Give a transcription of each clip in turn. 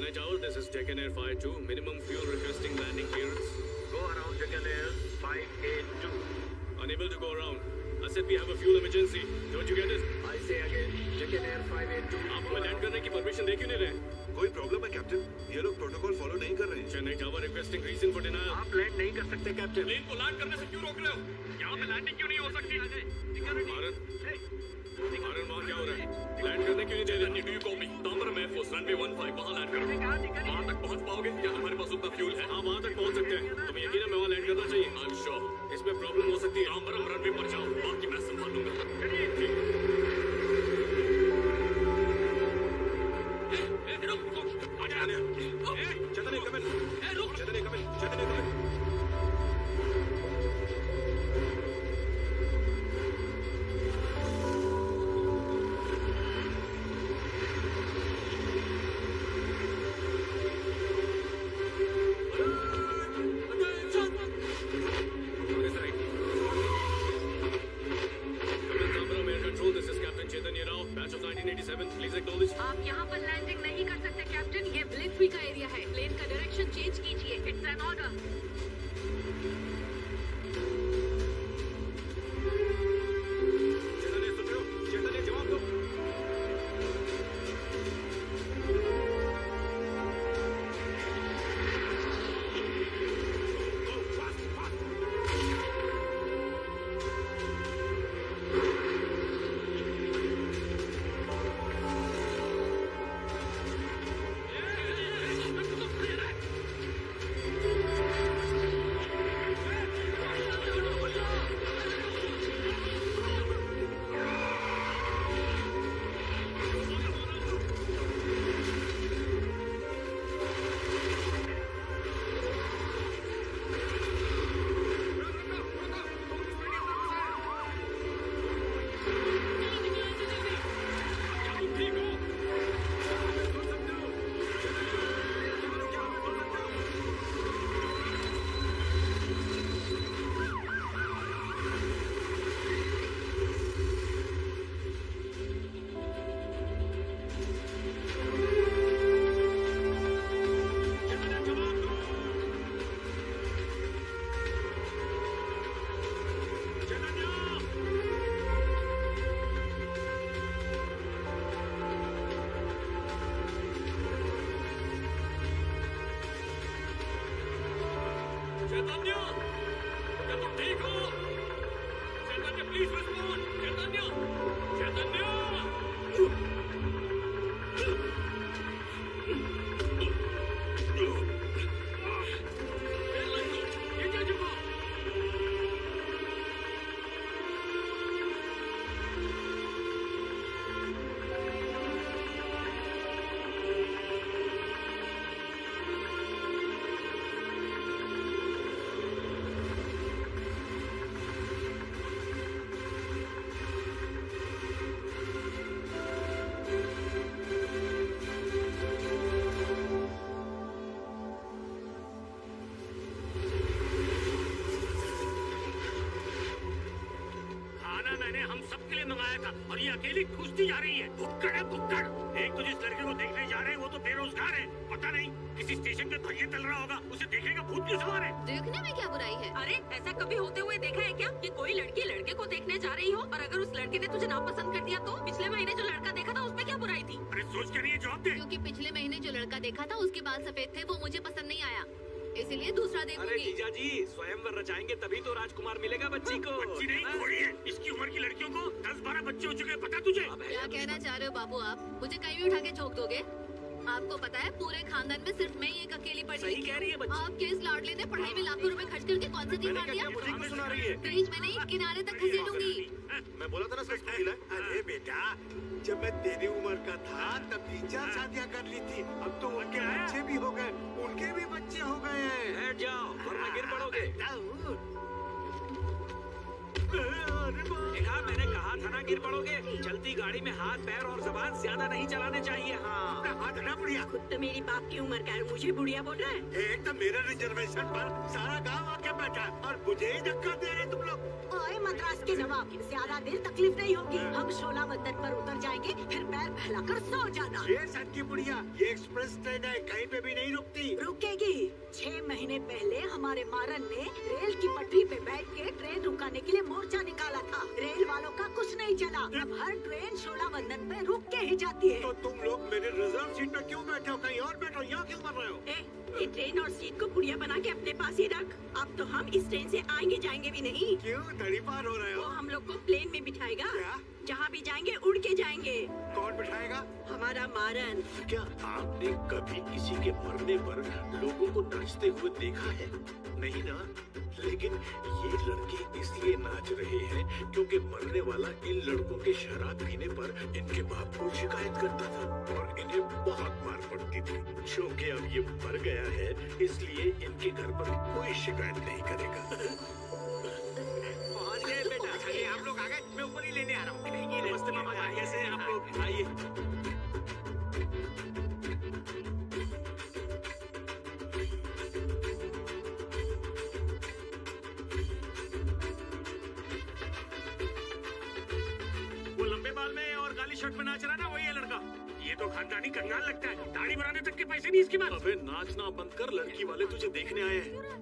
Chennai Tower, this is Deccan Air 52. Minimum fuel requesting landing clearance. Go around Deccan Air 582. Unable to go around. I said we have a fuel emergency. Don't you get it? I say again, Deccan Air 582. आप हमें land करने की permission दे क्यों नहीं रहे? कोई problem है captain? ये लोग प्रोटोकॉल फॉलो नहीं कर रहे हैं। Chennai Tower requesting reason for denial. आप लैंड नहीं कर सकते कैप्टन। प्लेन को लैंड करने से क्यों रोक रहे हो? यहाँ पे लैंडिंग क्यों नहीं हो सकती? भारत वहाँ क्या हो रहा है? लैंड करने क्यों नहीं दे रहे? Do you call me? Tambaram Air Force runway 15 वहाँ लैंड करो। वहाँ तक पहुँच पाओगे? क्या हमारे पास उतना फ्यूल है? हाँ वहाँ तक पहुँच सकते हैं। तुम्हें यकीन है मैं वहाँ लैंड करना चाहिए? I'm sure. इसमें प्रॉब्लम हो सकती है। तांबरम रनवे पर जाओ, बाकी मैं संभाल लूंगा। चेतन कम इन। चेतन कम इन। चेतन कम इन। आप यहाँ पर लैंडिंग नहीं कर सकते कैप्टन, ये मिलिट्री का एरिया है। प्लेन का डायरेक्शन चेंज कीजिए। It's an order. चेतन जवाब दो। चैतन्य, क्या तुम ठीक हो? Chaitanya please respond. चैतन्य, चैतन्य। मैंने हम सबके लिए मंगाया था और ये अकेली घुसती जा रही है। भुक्कड़ है भुक्कड़। एक तो जिस लड़के को देखने जा रहे हैं वो तो बेरोजगार है। पता नहीं किसी स्टेशन पे भैया चल रहा होगा, उसे देखेगा भूत क्यों सवार है। देखने में क्या बुराई है? अरे ऐसा कभी होते हुए देखा है क्या कि कोई लड़की लड़के को देखने जा रही हो और अगर उस लड़के ने तुझे नापसंद कर दिया तो? पिछले महीने जो लड़का देखा था उसमें क्या बुराई थी? अरे सोच कर ये जवाब दे। क्योंकि पिछले महीने जो लड़का देखा था उसके बाल सफेद थे, वो मुझे पसंद नहीं आया, इसीलिए दूसरा अरे देखूंगी। जीजा जी, स्वयंवर रचाएंगे तभी तो राजकुमार मिलेगा बच्ची को। बच्ची नहीं घोड़ी है। इसकी उम्र की लड़कियों को 10-12 बच्चे हो चुके हैं, पता तुझे? क्या कहना चाह रहे हो बाबू आप? मुझे कहीं भी उठा के झोंक दोगे? आपको पता है पूरे खानदान में सिर्फ मैं ही एक अकेली पढ़ी। सही कह रही है बच्ची। आपके इस लाडले ने पढ़ाई में लाखों रुपए खर्च करके कौन सा दिन मार दिया? मुझे क्यों सुना रही है? बीच में नहीं, किनारे तक खसेड़ूंगी। मैं बोला था ना सच में मिला। अरे बेटा, जब मैं तेरी उम्र का था तब 3-4 शादियाँ कर ली थी। अब तो उनके बच्चे भी हो गए, उनके भी बच्चे हो गए हैं। बैठ जाओ वरना गिर पड़ोगे। देखा, मैंने कहा था ना गिर पड़ोगे। चलती गाड़ी में हाथ पैर और जबान ज्यादा नहीं चलाने चाहिए। हाँ हाथ ना बुढ़िया। खुद तो मेरी बाप की उम्र का है, मुझे बुढ़िया बोल रहा है। एक तो मेरे रिजर्वेशन पर सारा गांव आके बैठा है और मुझे ही धक्का दे रहे तुम लोग। ओए मद्रास के नवाब, ज्यादा देर तकलीफ नहीं होगी। हम शोला बंदर पर उतर जाएंगे, फिर पैर फैलाकर सो जाना। ये सच की बुढ़िया, ये एक्सप्रेस ट्रेन है, कहीं पे भी नहीं रुकती। रुकेगी। 6 महीने पहले हमारे मारन ने रेल की पटरी पे बैठ के ट्रेन रुकाने के लिए मोर्चा निकाला था। रेल वालों का कुछ नहीं चला। अब हर ट्रेन शोला बंदर पे रुक के ही जाती है। तो तुम लोग मेरे रिजर्व सीट पे क्यों बैठे हो? कहीं और बैठो, यहाँ क्यों कर रहे हो? ये ट्रेन और सीट को पुड़िया बना के अपने पास ही रख। अब तो हम इस ट्रेन से आएंगे जाएंगे भी नहीं। क्यों दड़ी पार हो रहे वो हो? हम लोग को प्लेन में बिठाएगा। क्या? जहाँ भी जाएंगे उड़ के जाएंगे। कौन बिठाएगा? हमारा मारन। क्या आपने कभी किसी के मरने पर लोगों को नाचते हुए देखा है? नहीं ना? लेकिन ये लड़के इसलिए नाच रहे हैं क्योंकि मरने वाला इन लड़कों के शराब पीने पर इनके बाप को शिकायत करता था और इन्हें बहुत मार पड़ती थी। क्योंकि अब ये मर गया है, इसलिए इनके घर पर कोई शिकायत नहीं करेगा। पहुंच गए बेटा। चलिए हम लोग आ गए, मैं ऊपर ही लेने आ रहा हूँ। नमस्ते मामा, कैसे हैं आप लोग? आइए। वो लंबे बाल में और काली शर्ट में नाच रहा ना, वही है लड़का। ये तो खानदानी कंगाल लगता है। दाढ़ी बनाने तक के पैसे नहीं इसके पास। अबे नाचना बंद कर, लड़की वाले तुझे देखने आए हैं।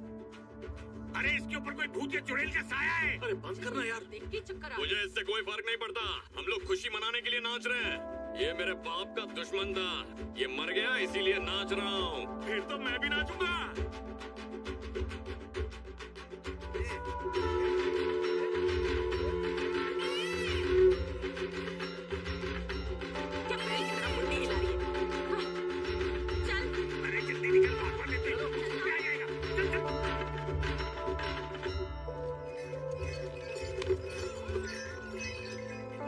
अरे इसके ऊपर कोई भूत या चुड़ैल का साया है। अरे बंद करना यार। देख के चक्कर आ मुझे इससे कोई फर्क नहीं पड़ता। हम लोग खुशी मनाने के लिए नाच रहे हैं। ये मेरे बाप का दुश्मन था, ये मर गया इसीलिए नाच रहा हूँ। फिर तो मैं भी नाचूंगा। क्या बैल की तरह मुंडी हिला रही है? चल अरे जल्दी निकल, भागवा लेते हैं। क्या जाएगा? चल चल।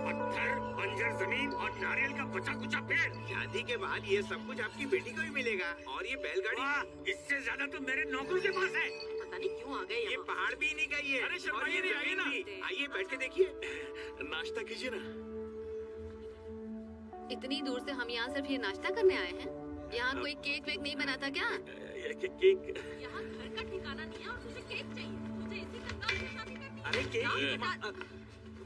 पत्थर, बंजर जमीन और नारियल का बचा कुचा पेड़। शादी के बाद ये सब कुछ आपकी बेटी को ही मिलेगा और ये बैलगाड़ी। इससे ज्यादा तो मेरे नौकरों के पास है। पता नहीं क्यों आ गए ये यहाँ। पहाड़ भी नहीं का ये। अरे शर्मा, और ये नहीं, आइए ना। जमीन भी। आइए बैठ के देखिए। नाश्ता कीजिए ना। इतनी दूर से हम यहाँ सिर्फ ये नाश्ता करने आए हैं। यहाँ कोई केक वेक नहीं बनाता क्या? केक। यहाँ घर का ठिकाना नहीं है और मुझे केक चाहिए। मुझे इसी कंगाल से शादी करनी है। अरे केक ए,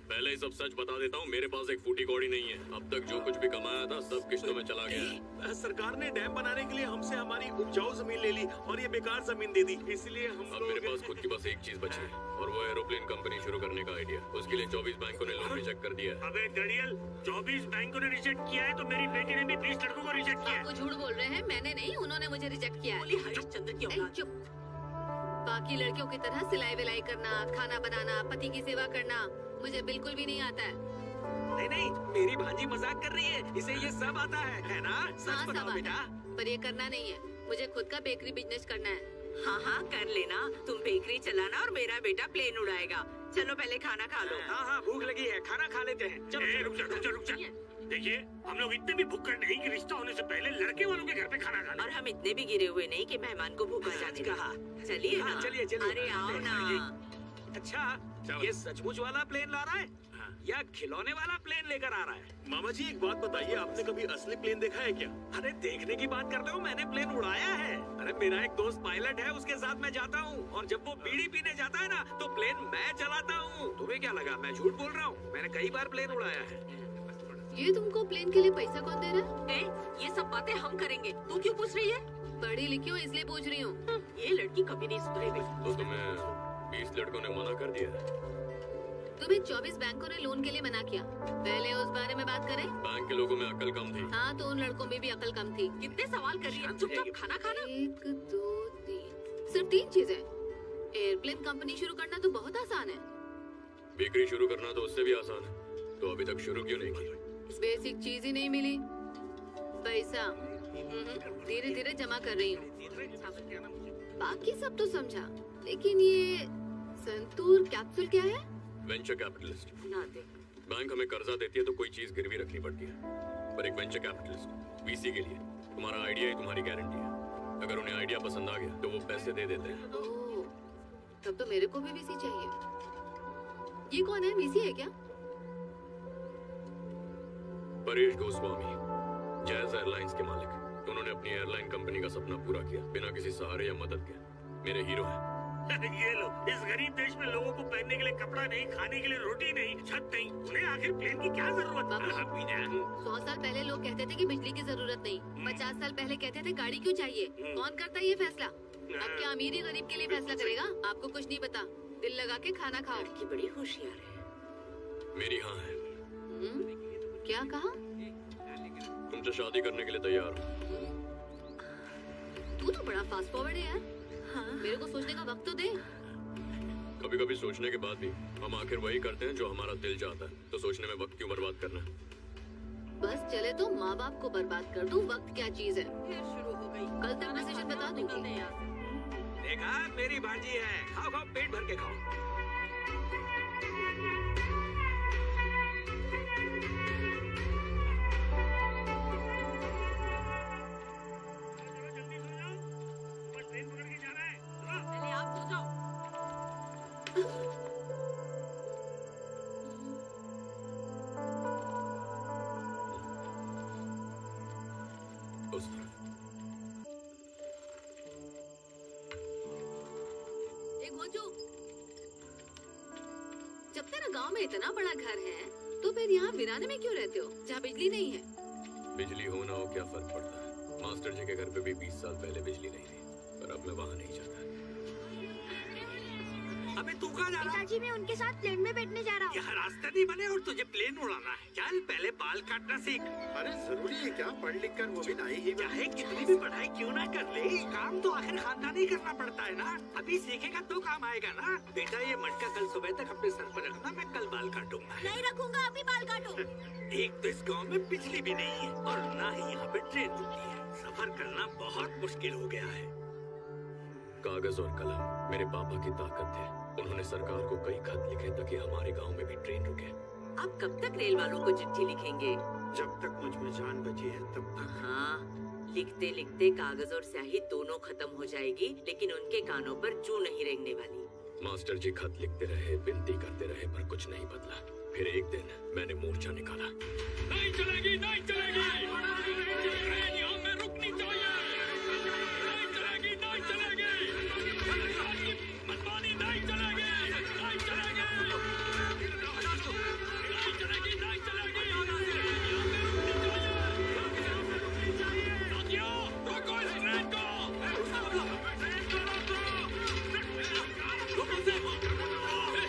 पहले ही सब सच बता देता हूँ, मेरे पास एक फूटी कौड़ी नहीं है। अब तक जो कुछ भी कमाया था सब किश्तों में चला गया। सरकार ने डैम बनाने के लिए हमसे हमारी उपजाऊ जमीन ले ली और ये बेकार जमीन दे दी, इसलिए हम अब मेरे पास खुद की बस एक चीज बची है और वो एरोप्लेन कंपनी शुरू करने का आइडिया। उसके लिए 24 बैंकों ने लोन रिजेक्ट कर दिया है। अबे दड़ियल, 24 बैंकों ने रिजेक्ट किया है तो मेरी बेटी ने भी 20 लड़कों को रिजेक्ट किया है। आपको झूठ बोल रहे हैं, मैंने नहीं, उन्होंने मुझे रिजेक्ट किया है। बोली हरिश्चंद्र की ए, औलाद। चुप। बाकी लड़कियों की तरह सिलाई विलाई करना, खाना बनाना, पति की सेवा करना मुझे बिल्कुल भी नहीं आता है। नहीं नहीं, मेरी भांजी मजाक कर रही है, इसे ये सब आता है ना? सच हाँ, बताओ सब बेटा। आता है, पर ये करना नहीं है। मुझे खुद का बेकरी बिजनेस करना है। हाँ हाँ कर लेना। तुम बेकरी चलाना और मेरा बेटा प्लेन उड़ाएगा। चलो पहले खाना खा लो। हाँ हाँ, भूख लगी है, खाना खा लेते हैं। चलो रुक जा रुक जा। देखिए, हम लोग इतने भी भूखे नहीं कि रिश्ता होने से पहले लड़के वालों के घर पे खाना खा और लें। हम इतने भी गिरे हुए नहीं कि मेहमान को भूखा जाने कहा। चलिए हाँ, ना। चलिए, चलिए। अरे आओ ना। अच्छा, ये सचमुच वाला प्लेन ला रहा है या खिलौने वाला प्लेन लेकर आ रहा है? मामा जी एक बात बताइए, आपने कभी असली प्लेन देखा है क्या? अरे देखने की बात करते हो, मैंने प्लेन उड़ाया है। अरे मेरा एक दोस्त पायलट है, उसके साथ मैं जाता हूँ और जब वो बीड़ी पीने जाता है ना तो प्लेन मैं चलाता हूँ। तुम्हें क्या लगा मैं झूठ बोल रहा हूँ? मैंने कई बार प्लेन उड़ाया है। ये तुमको प्लेन के लिए पैसा कौन दे रहा है? ये सब बातें हम करेंगे, तू क्यों पूछ रही है? पढ़ी लिखी हो इसलिए पूछ रही हूँ। ये लड़की कभी नहीं सुधरेगी। तो तुम्हें 20 लड़कों ने मना कर दिया। तुम्हें 24 बैंकों ने लोन के लिए मना किया। पहले उस बारे में बात करें। बैंक के लोगों में अकल कम थी। हाँ, तो उन लड़कों में भी अकल कम थी। कितने सवाल कर रही है? चुपचाप खाना खाना। 1 2 3, सिर्फ 3 चीजें। एयरप्लेन कंपनी शुरू करना तो बहुत आसान है। बेकरी शुरू करना तो उससे भी आसान है। तो अभी तक शुरू क्यों नहीं की? बेसिक चीज ही नहीं मिली। पैसा धीरे धीरे जमा कर रही हूँ। बाकी सब तो समझा, लेकिन ये संतूर कैप्सूल क्या है? Venture capitalist. ना दे। बैंक हमें कर्जा देती है तो कोई चीज गिरवी रखनी पड़ती है, पर एक वेंचर कैपिटलिस्ट वीसी के लिए तुम्हारा आइडिया ही तुम्हारी गारंटी है। अगर उन्हें आइडिया पसंद आ गया तो वो पैसे दे देते हैं। ओह, तब तो मेरे को भी वीसी चाहिए। ये कौन है? वीसी है क्या? परेश गोस्वामी, जैज एयरलाइंस के मालिक। उन्होंने अपनी एयरलाइन कंपनी का सपना पूरा किया बिना किसी सहारे या मदद के। मेरे हीरो हैं। ये लो, इस गरीब देश में लोगों को पहनने के लिए कपड़ा नहीं, खाने के लिए रोटी नहीं, छत नहीं, उन्हें आखिर प्लेन की क्या जरूरत बाबू। है? मीना, 100 साल पहले लोग कहते थे कि बिजली की जरूरत नहीं, 50 साल पहले कहते थे गाड़ी क्यों चाहिए। कौन करता है ये फैसला? अब क्या अमीर ही गरीब के लिए फैसला करेगा? आपको कुछ नहीं पता, दिल लगा के खाना खाओ। लड़की बड़ी होशियार है। मेरी हाँ है। क्या कहा? तुमसे शादी करने के लिए तैयार हूँ। तू तो बड़ा फास्ट फॉरवर्ड है यार। हाँ। मेरे को सोचने का वक्त तो दे। कभी कभी सोचने के बाद भी हम आखिर वही करते हैं जो हमारा दिल चाहता है, तो सोचने में वक्त क्यों बर्बाद करना। बस चले तो माँ बाप को बर्बाद कर दूं, वक्त क्या चीज है। फिर शुरू हो गई। कल तक डिसीजन बता दूंगी। देखा, मेरी बाजी है। खाओ खाओ, पेट भर के खाओ। पहले आप सो जाओ। उस तरफ। जब तेरा गांव में इतना बड़ा घर है तो फिर यहाँ वीराने में क्यों रहते हो जहाँ बिजली नहीं है? बिजली हो ना हो क्या फर्क पड़ता है। मास्टर जी के घर पे भी 20 साल पहले बिजली नहीं थी, पर अब मैं वहाँ नहीं जाता। अबे तू कहाँ जा रहा है? पिताजी, मैं उनके साथ प्लेन में बैठने जा रहा हूँ। यहाँ रास्ते नहीं बने और तुझे प्लेन उड़ाना है। चल पहले बाल काटना सीख। अरे जरूरी है क्या? पढ़ लिख कर वो भी नहीं ही चाहे कितनी भी पढ़ाई क्यों ना कर ले, काम तो आखिर खानदानी करना पड़ता है ना। अभी सीखेगा तो काम आएगा ना। बेटा ये मटका कल सुबह तक अपने सर पर रखना, मैं कल बाल काटूंगा। नहीं रखूंगा, अभी बाल काटो। एक तो इस गांव में बिजली भी नहीं है और ना ही यहाँ पे ट्रेन रुकती है। सफर करना बहुत मुश्किल हो गया है। कागज और कलम मेरे पापा की ताकत है। उन्होंने सरकार को कई खत लिखे ताकि हमारे गांव में भी ट्रेन रुके। आप कब तक रेल वालों को चिट्ठी लिखेंगे? जब तक मुझ में जान बची है तब तक। हाँ, लिखते लिखते कागज और स्याही दोनों खत्म हो जाएगी, लेकिन उनके कानों पर जू नहीं रेंगने वाली। मास्टर जी खत लिखते रहे, विनती करते रहे, पर कुछ नहीं बदला। फिर एक दिन मैंने मोर्चा निकाला। नहीं चलेगी, नहीं चलेगी, ट्रेन यहाँ में रुकनी चाहिए। नहीं चलेगी, नहीं चलेगी, मनमानी नहीं चलेगी, नहीं चलेगी, नहीं चलेगी, नहीं चलेगी, यहाँ में रुकनी चाहिए। साथियों, रोको इस ट्रेन को।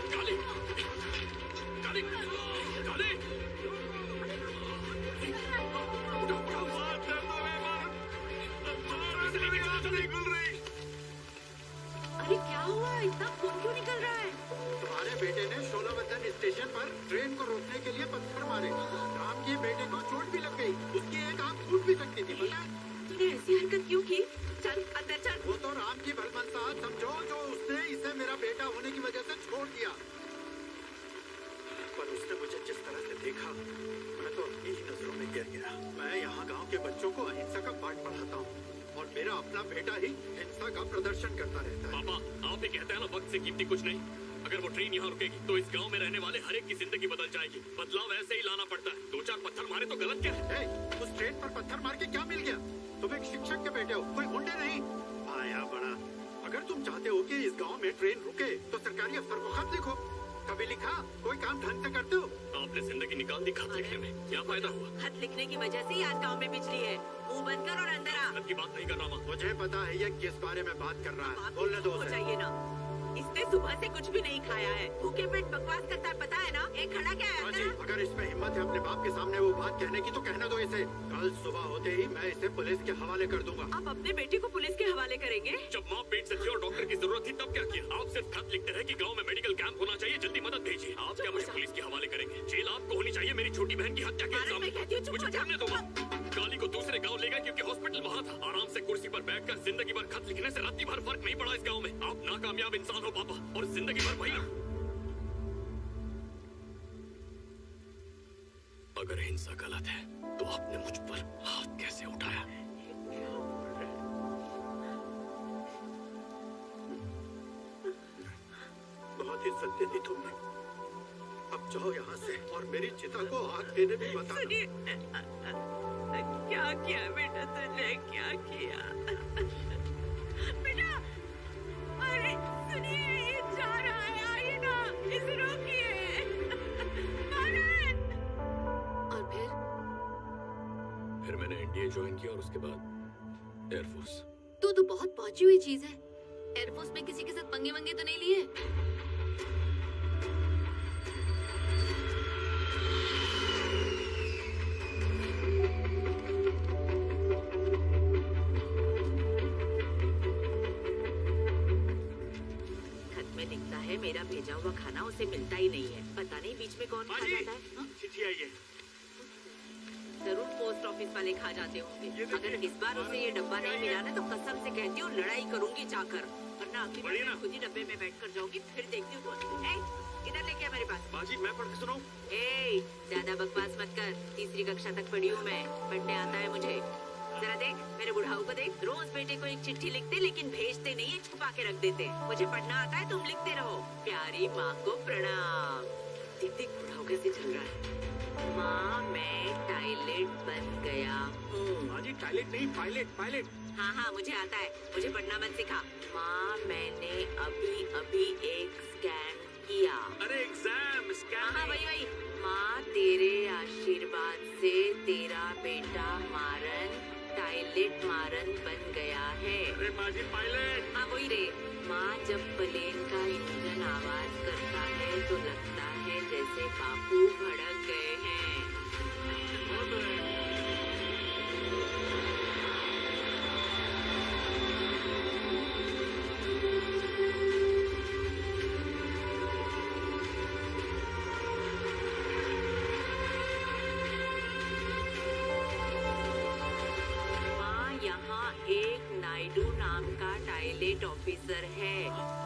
काली, काली, काली। अरे क्या हुआ? इतना खून क्यों निकल रहा है? तुम्हारे बेटे ने शोलावतन स्टेशन पर ट्रेन को रोकने के लिए पत्थर मारे। राम के बेटे को चोट भी लग गई। उसकी एक आंख फूट भी सकती थी, पता है? तूने ऐसी हरकत क्यों की? चल अंदर चल। वो तो राम की भलमनसा समझो, जो उसने इसे मेरा बेटा होने की वजह से छोड़ दिया। पर उसने मुझे जिस तरह से देखा, मैं तो अपनी ही नजरों में गिर गया। मैं यहाँ गांव के बच्चों को अहिंसा का पाठ पढ़ाता हूँ और मेरा अपना बेटा ही हिंसा का प्रदर्शन करता रहता है। पापा, आप ही कहते हैं ना वक्त से कीमती कुछ नहीं। अगर वो ट्रेन यहाँ रुकेगी तो इस गांव में रहने वाले हर एक की जिंदगी बदल जाएगी। बदलाव ऐसे ही लाना पड़ता है। 2-4 पत्थर मारे तो गलत क्या है? उस ट्रेन पर पत्थर मार के क्या मिल गया? तुम एक शिक्षक के बेटे हो, कोई गुंडे नहीं। आया बड़ा, अगर तुम चाहते हो कि इस गांव में ट्रेन रुके तो सरकारी अफसर को खत लिखो। कभी लिखा? कोई काम ढंग से करते हो? आपने जिंदगी निकाल दी खत लिखने में, क्या फायदा हुआ? खत लिखने की वजह से ही आज गांव में बिजली है। मुंह बंद कर और अंदर आ। खत की बात नहीं कर रहा माँ। मुझे पता है ये किस बारे में बात कर रहा है। बात बोलने दो हो उसे। जाइए ना। इसने सुबह से कुछ भी नहीं खाया है, भूखे पेट बकवास करता है, पता है ना? एक खड़ा क्या है हाँ अंदर जी, आ। अगर इसमें हिम्मत है अपने बाप के सामने वो बात कहने की तो कहने दो इसे। कल सुबह होते ही मैं इसे पुलिस के हवाले कर दूंगा। आप अपने बेटे को पुलिस के हवाले करेंगे? जब माँ पेट से थी और डॉक्टर की जरूरत थी तब क्या किया? आप सिर्फ खत लिखते रहे कि गांव में मेडिकल कैंप होना चाहिए, जल्दी मदद भेजिए। आप क्या मुझे पुलिस के हवाले करेंगे? जेल आपको होनी चाहिए मेरी छोटी बहन की हत्या के अरे इल्जाम मैं कहती हूँ चुप मुझे हो जा। बोलने दो माँ। काली को दूसरे गांव ले गए क्योंकि हॉस्पिटल वहाँ था। आराम से कुर्सी पर बैठकर जिंदगी भर खत लिखने से रात्रि भर फर्क नहीं पड़ा इस गांव में। आप नाकामयाब इंसान हो पापा, और जिंदगी भर वही। अगर हिंसा गलत है तो आपने मुझ पर हाथ कैसे उठाया? बहुत इज्जत दे दी तुमने। अब जाओ यहाँ से और मेरी चिता को आग देने भी बता दो। सुनिए, क्या किया बेटा तुमने? क्या किया बेटा? अरे सुनिए। उसके बाद एयरफोर्स। तू तो बहुत पहुंची हुई चीज है। एयरफोर्स में किसी के साथ पंगे वंगे तो नहीं लिए? खत में लिखता है मेरा भेजा हुआ खाना उसे मिलता ही नहीं है। पता नहीं बीच में कौन खा जाता है। हाँ? चिट्ठी आई है। जरूर पोस्ट ऑफिस वाले खा जाते होंगे। अगर इस बार उसे ये डब्बा नहीं मिला ना तो कसम से कहती हूँ लड़ाई करूंगी जाकर, वरना आखिर में मैं खुद ही डब्बे में बैठ कर जाऊंगी। फिर देखती हूँ इधर लेके आ मेरे पास। बाजी मैं पढ़ के सुनाऊं? ज्यादा बकवास मत कर। तीसरी कक्षा तक पढ़ी हूँ मैं, पढ़ने आता है मुझे। जरा देख मेरे बुढ़ाऊ को देख, रोज बेटे को एक चिट्ठी लिखते लेकिन भेजते नहीं है, छुपा के रख देते। मुझे पढ़ना आता है, तुम लिखते रहो। प्यारी माँ को प्रणाम। देख देख बुढ़ाऊ कैसे चल रहा है। माँ मैं टॉयलेट बन गया हूँ। बाजी टॉयलेट नहीं, पायलट पायलट। हाँ हाँ मुझे आता है, मुझे पढ़ना मत सिखा। माँ मैंने अभी अभी एक स्कैन किया। अरे एग्जाम स्कैन। हाँ वही वही। माँ तेरे आशीर्वाद से तेरा बेटा मारन टॉयलेट मारन बन गया है। अरे बाजी पायलट। हाँ वही रे। माँ जब प्लेन का इंजन आवाज करता है तो लगता है जैसे बापू भड़क गए हैं। एक नायडू नाम का टॉयलेट ऑफिसर है,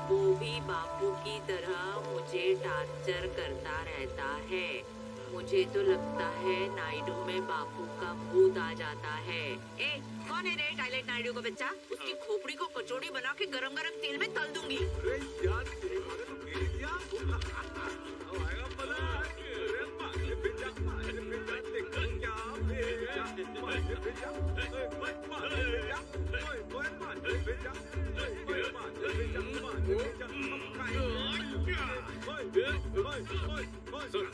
वो भी बापू की तरह मुझे टार्चर करता रहता है। मुझे तो लगता है नायडू में बापू का भूत आ जाता है। कौन है रे टॉयलेट नायडू का बच्चा? उसकी खोपड़ी को कचौड़ी बना के गरम गरम तेल में तल दूंगी। अरे यार तेरे मारे तो मेरी दिया। आएगा मजा। अरे मारे बेटा, मारे बेटा देख क्या बेटा, मारे बेटा, मारे बेटा, ओए मारे बेटा, ओए मारे बेटा, मारे बेटा, हम खाएंगे। ओए सर।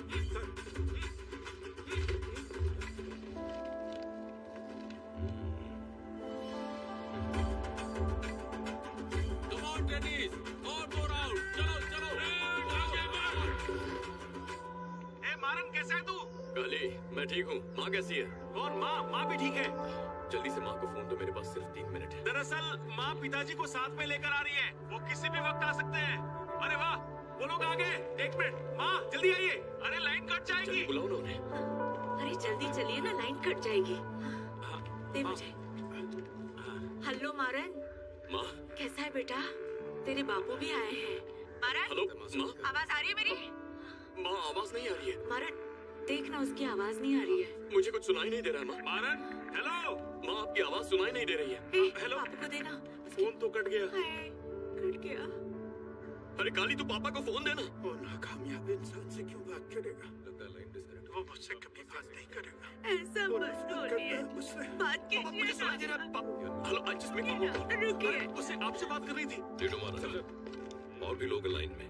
कैसा है तू? काली, मैं ठीक हूँ। माँ कैसी है? कौन माँ? माँ भी ठीक है। जल्दी से माँ को फोन दो, मेरे पास सिर्फ 3 मिनट है। दरअसल माँ पिताजी को साथ में लेकर आ रही है, वो किसी भी वक्त आ सकते हैं। अरे वाह, वो लोग आ गए। 1 मिनट, माँ जल्दी आइए। अरे लाइन कट जाएगी। बुलाओ ना उन्हें। अरे जल्दी चलिए ना, लाइन कट जाएगी। दे मुझे। हेलो मारन। माँ कैसा है बेटा? तेरे बापू भी आए हैं। मारन। हेलो माँ। आवाज आ रही है मेरी? माँ आवाज नहीं आ रही है। मारन देखना, उसकी आवाज नहीं आ रही है। मुझे कुछ सुनाई नहीं दे रहा है माँ। मारन हेलो। माँ आपकी आवाज सुनाई नहीं दे रही है। हेलो पापा को देना। फोन तो कट गया। कट गया। अरे काली तू पापा को फोन देना। वो नाकामयाब इंसान से क्यों बात करेगा? वो मुझसे कभी बात नहीं करेगा। ऐसा मत बोलिए, बात कीजिए। मुझे सुनाई दे रहा है। हेलो आई जस्ट मेक रुकिए। उससे आपसे बात कर रही थी। लीडो मारा और भी लोग लाइन में,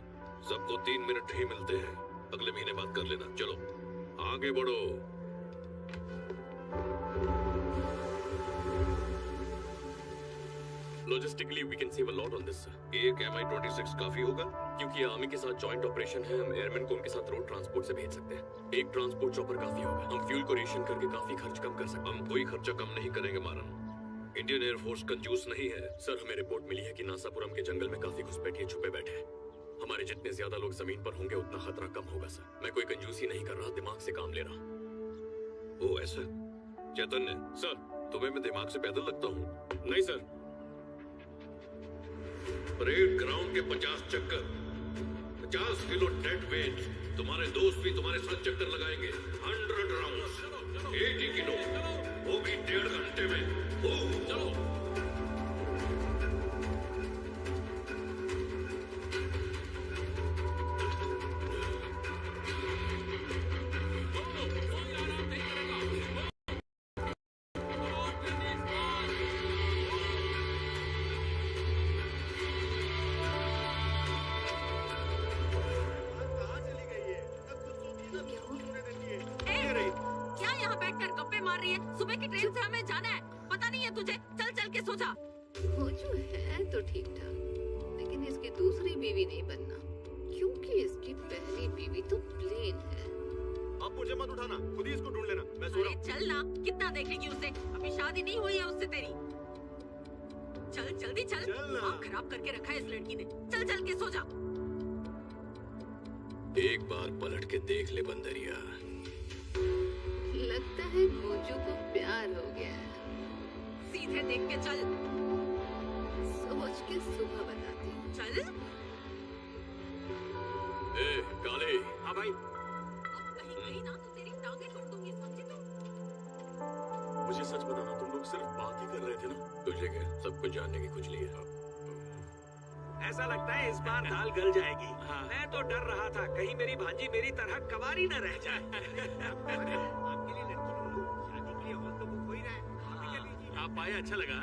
सबको 3 मिनट ही मिलते हैं। अगले महीने बात कर लेना। चलो आगे बढ़ो। Logistically we can save a lot on this. एक Mi-26 काफी होगा क्योंकि आर्मी के साथ जॉइंट ऑपरेशन है। हम एयरमैन को उनके साथ रोड ट्रांसपोर्ट से भेज सकते हैं। एक ट्रांसपोर्ट चॉपर काफी होगा। हम फ्यूल को रेशन करके काफी खर्च कम कर सकते हैं। हम कोई खर्चा कम नहीं करेंगे मारन। इंडियन एयरफोर्स कंजूस नहीं है। सर हमें रिपोर्ट मिली है कि नासापुरम के जंगल में काफी घुसपैठिए छुपे बैठे हैं। हमारे जितने ज्यादा लोग जमीन पर होंगे उतना खतरा कम होगा सर। मैं कोई कंजूसी नहीं कर रहा, दिमाग से काम ले रहा। ओ ऐसा? चैतन्य सर, तुम्हें मैं दिमाग से पैदल लगता हूँ? नहीं सर। परेड ग्राउंड के 50 चक्कर, 50 किलो डेड वेट। तुम्हारे दोस्त भी तुम्हारे साथ चक्कर लगाएंगे। 100 राउंड्स, 80 किलो, वो भी 1.5 घंटे में। चलो सुबह की ट्रेन से हमें जाना है। पता नहीं खोजू है तो ठीक ठाक, लेकिन इसकी दूसरी बीवी नहीं बनना, क्योंकि इसकी पहली बीवी तो प्लेन है। आप मुझे मत उठाना, खुद ही इसको ढूंढ लेना, मैं सो रहा हूँ। चल ना, कितना देखेगी उसे? अभी शादी नहीं हुई है उससे तेरी। चल जल्दी चल, दिमाग खराब करके रखा है इस लड़की ने। चल चल के सो जा। एक बार पलट के देख ले बंदरिया। लगता है खोजू को प्यार हो गया है। सीधे देख के चल। सोच के सुबह बताती हूँ। चल। ए काले। हाँ भाई। अब कहीं गई ना तो तेरी टांगे तोड़ दूंगी, समझे तू? मुझे सच बताना, तुम लोग सिर्फ बात ही कर रहे थे ना? तुझे क्या सब कुछ जानने की खुजली है? ऐसा लगता है इस बार दाल गल जाएगी। हाँ। मैं तो डर रहा था कहीं मेरी भांजी मेरी तरह कवारी न रह जाए। आपके लिए लड़की ढूंढूं, शादी के लिए हॉल तो बुक हो ही रहा है। आप आए, अच्छा लगा।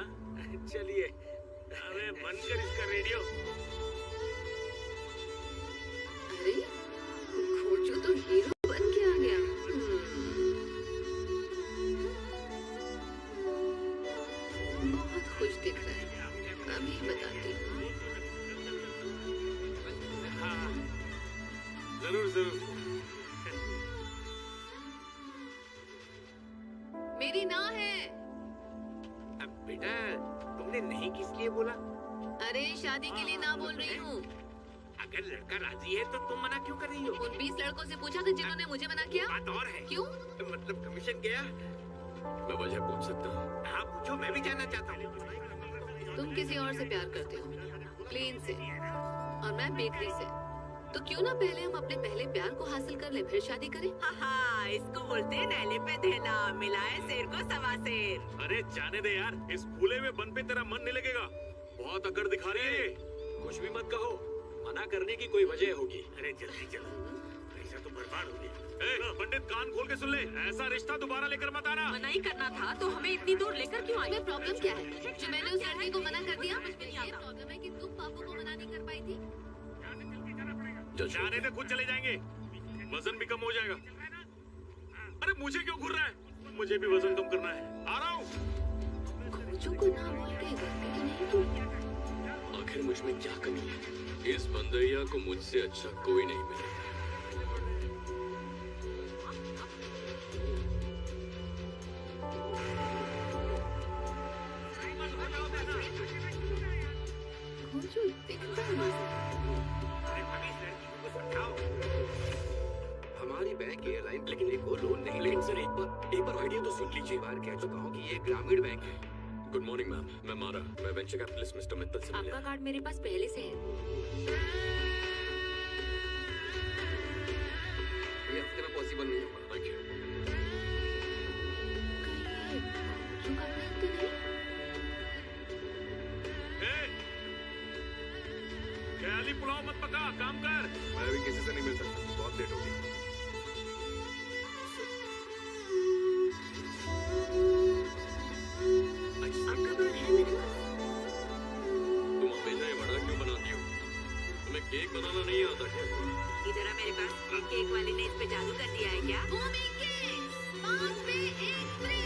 चलिए। अरे बंद कर इसका रेडियो। अरे खोजू तो हीरो बन के आ गया। बहुत खुश दिख रहा है, अभी बताती हूँ। हाँ, जरूर जरूर। मेरी ना है। अब बेटा तुमने नहीं किस लिए बोला? अरे शादी के लिए ना बोल रही हूँ। अगर लड़का राजी है तो तुम मना क्यों कर रही हो? उन 20 लड़कों से पूछा था जिन्होंने मुझे मना किया। बात और है। क्यों? मतलब कमीशन गया? मैं वजह पूछ सकता हूँ? हाँ पूछो, मैं भी जानना चाहता हूँ। तुम किसी और से प्यार करते हो, प्लेन से, और मैं बेकरी से। तो क्यों ना पहले हम अपने पहले प्यार को हासिल कर ले, फिर शादी करें? हाँ, इसको बोलते हैं नैले पे देना, मिलाए शेर को सवा शेर। अरे जाने दे यार, इस फूले हुए बन पे तेरा मन नहीं लगेगा। बहुत अकड़ दिखा रही है। कुछ भी मत कहो, मना करने की कोई वजह होगी। अरे जल्दी चलो, पैसा तो बर्बाद हो गया। पंडित कान खोल के सुन ले, ऐसा रिश्ता दोबारा लेकर मत आना। मना ही करना था तो हमें इतनी दूर लेकर क्यों आई? तुम्हें प्रॉब्लम क्या है जो मैंने उस लड़के को मना कर दिया? ये प्रॉब्लम है कि तुम पापू को मना नहीं कर पाई थी। जाने दे, खुद चले जाएंगे, वजन भी कम हो जाएगा। अरे मुझे क्यों घूर रहा है? मुझे भी वजन कम करना है, आ रहा हूँ। खोजू को ना बोल के गलती नहीं की। आखिर मुझ में क्या कमी है? इस बंदरिया को मुझसे अच्छा कोई नहीं मिलेगा। खोजू दिखता है। हमारी बैंक एयरलाइन, लेकिन एक लोन नहीं। लेकिन सर एक बार आइडिया तो सुन लीजिए। बार कह चुका हूँ कि ये ग्रामीण बैंक है। गुड मॉर्निंग मैम, मैं मारा, मैं वेंचर कैपिटलिस्ट मिस्टर मित्तल से मिला। आपका कार्ड मेरे पास पहले से है। ये हफ्ते में पॉसिबल नहीं होगा। Thank you. खोजू का प्लान तो नहीं? ख्याली पुलाव मत पका, काम कर। मैं भी किसी से नहीं मिल सकता, बहुत लेट हो गई। तुम हमेशा ये बड़ा क्यों बनाती हो? तुम्हें केक बनाना नहीं आता क्या? इधर आ मेरे पास। केक वाले ने इस पे जादू कर दिया है क्या? भूमि केक्स, 5 पे 1 फ्री।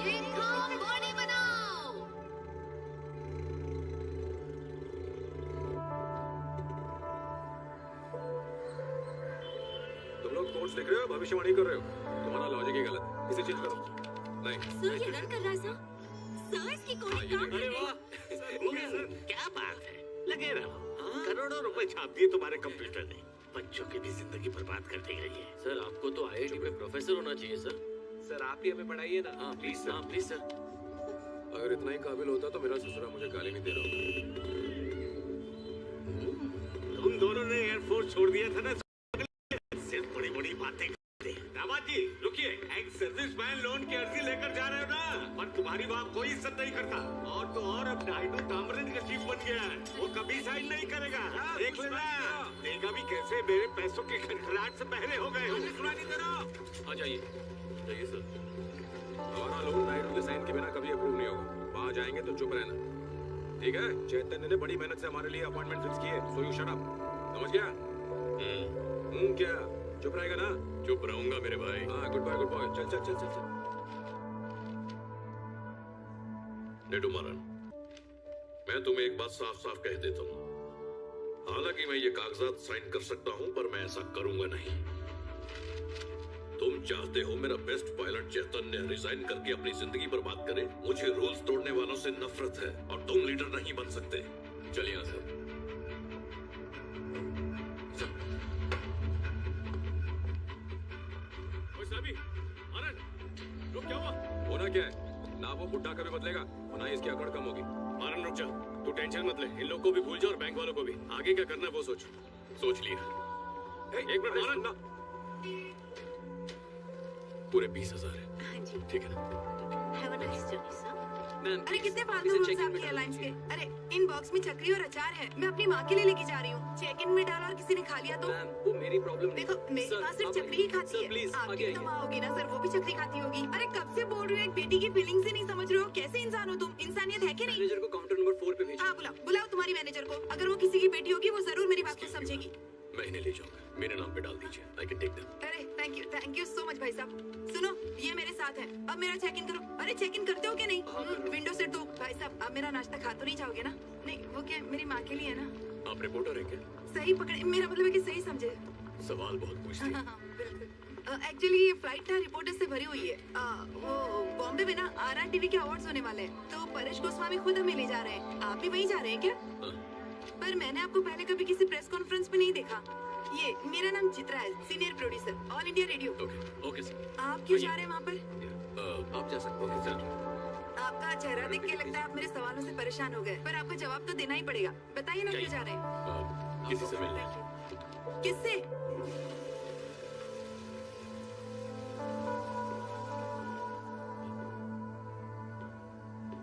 ये खाओ, बॉडी बनाओ। तुम लोग कोर्स लिख रहे हो, भविष्यवाणी कर रहे हो। तुम्हारा लॉजिक ही गलत है, इसे चेंज करो। नहीं। सर ये रन कर रहा है सर। सर इसकी कोडिंग काम कर रही है। क्या बात है, लगे रहो। करोड़ों रुपए छाप दिए तुम्हारे कंप्यूटर ने, बच्चों की भी जिंदगी बर्बाद कर दी गई है। सर आपको तो आईआईटी में प्रोफेसर होना चाहिए सर। सर आप ही हमें पढ़ाइए ना। हाँ प्लीज सर, हाँ प्लीज सर। अगर इतना ही काबिल होता तो मेरा ससुरा मुझे गाली नहीं दे रहा होता। तुम दोनों ने एयरफोर्स छोड़ दिया था ना, सिर्फ बड़ी बड़ी बातें करते। दामाद जी रुकिए, एक सर्विसमैन लोन की अर्जी लेकर जा रहे हो ना, पर तुम्हारी वहाँ कोई इज्जत नहीं करता। और तो और अब नायडू ताम्रन का चीफ बन गया है, वो कभी साइन नहीं करेगा। देख लेना, देखा भी कैसे मेरे पैसों की खड़खड़ाहट से पहले हो गए हो। सुनाई दे रहा। हाँ जाइए जाइए सर। हमारा लोन नायडू के साइन के बिना कभी अप्रूव नहीं होगा। वहाँ जाएंगे तो चुप रहना, ठीक है? चैतन्य ने बड़ी मेहनत से हमारे लिए अपॉइंटमेंट फिक्स की है, सो यू शट अप। समझ गया? क्या चुप रहेगा ना? चुप रहूंगा मेरे भाई। हाँ गुड बाय गुड बाय। चल चल चल चल चल। नेटू मारन, मैं तुम्हें एक बात साफ साफ कह देता हूँ, हालांकि मैं ये कागजात साइन कर सकता हूँ, पर मैं ऐसा करूंगा नहीं। तुम चाहते हो मेरा बेस्ट पायलट चैतन्य रिजाइन करके अपनी जिंदगी बर्बाद करे? मुझे रूल्स तोड़ने वालों से नफरत है और तुम लीडर नहीं बन सकते। चलिए यहाँ से। रुक, क्या हुआ? होना क्या है? ना वो बुड्ढा कभी बदलेगा और ना इसकी अकड़ कम होगी। मारन रुक जा, तू टेंशन मत ले, इन लोग को भी भूल जा और बैंक वालों को भी। आगे क्या करना है वो सोच लिया। एक मिनट मारन ना, पूरे 20,000 है। हाँ जी। ठीक है ना? Have a nice journey, sir. अरे कितने फालतू रूल्स आपके एयरलाइंस के। अरे इन बॉक्स में चकरी और अचार है, मैं अपनी माँ के लिए लेके जा रही हूँ। चेक इन में डाला और किसी ने खा लिया तो वो मेरी प्रॉब्लम नहीं। देखो मेरी माँ सिर्फ चकरी ही खाती है। आपकी तो माँ होगी ना सर, वो भी चकरी खाती होगी। अरे कब से बोल रही हो, एक बेटी की फीलिंग्स ही नहीं समझ रहे हो। कैसे इंसान हो तुम? इंसानियत है कि नहीं? मैनेजर को काउंटर नंबर 4 पे भेजो। हाँ बुलाओ तुम्हारी मैनेजर को। अगर वो किसी की बेटी होगी वो जरूर मेरी बात को समझेगी। मैं इन्हें ले जाऊंगा, मेरे नाम पे डाल दीजिए। I can take them. अरे थैंक यू सो मच भाई साहब। सुनो ये मेरे साथ है, अब मेरा चेक इन करो। अरे चेक इन करते हो क्या नहीं? विंडो सीट दो भाई साहब। अब मेरा नाश्ता खा तो नहीं जाओगे ना? नहीं वो क्या मेरी माँ के लिए है ना। आप रिपोर्टर हैं क्या? सही पकड़े, मेरा मतलब है कि सही समझे। सवाल बहुत पूछती है। बिल्कुल। एक्चुअली ये फ्लाइट ना रिपोर्टर से भरी हुई है। वो बॉम्बे में ना RRTV के अवार्ड्स होने वाले हैं, तो परेश गोस्वामी खुद हमें ले जा रहे हैं। आप भी वहीं जा रहे हैं क्या? पर मैंने आपको पहले कभी किसी प्रेस कॉन्फ्रेंस में नहीं देखा। ये मेरा नाम चित्रा है, senior producer, all India radio. Okay sir. आप क्यों जा रहे हैं वहाँ पर? आप जा सकते हो सर। आपका चेहरा देख के लगता है आप मेरे सवालों से परेशान हो गए, पर आपका जवाब तो देना ही पड़ेगा। बताइए ना क्यों जा रहे हैं? किसी से मिलने। किससे?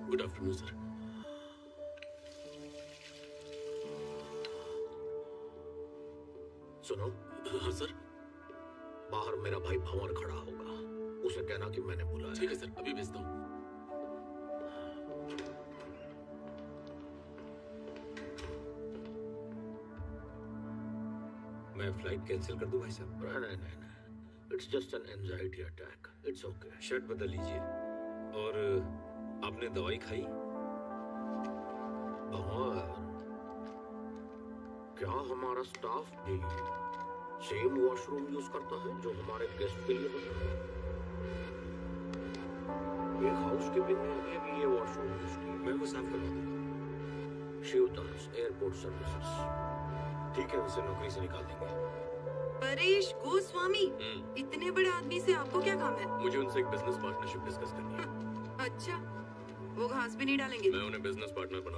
Good afternoon sir. सुनो। हाँ सर। बाहर मेरा भाई भंवर खड़ा होगा, उसे कहना कि मैंने बुलाया। ठीक है सर, अभी भेजता हूँ। मैं फ्लाइट कैंसिल कर दूं भाई साहब? नहीं, it's just an anxiety attack, it's okay. Shirt बदल लीजिए। और आपने दवाई खाई? भंवर, क्या हमारा स्टाफ भी सेम वॉशरूम यूज करता है जो हमारे गेस्ट के लिए होता है? एक हाउस कीपिंग ने अभी ये वॉशरूम यूज किया। मैं वो साफ करवा दूंगा। Shivdas airport services. ठीक है, उसे नौकरी से निकाल देंगे। परेश गोस्वामी, इतने बड़े आदमी से आपको क्या काम है? मुझे उनसे एक बिजनेस पार्टनरशिप डिस्कस करनी है। अच्छा, वो घास भी नहीं डालेंगे? मैं उन्हें बिजनेस पार्टनर बना।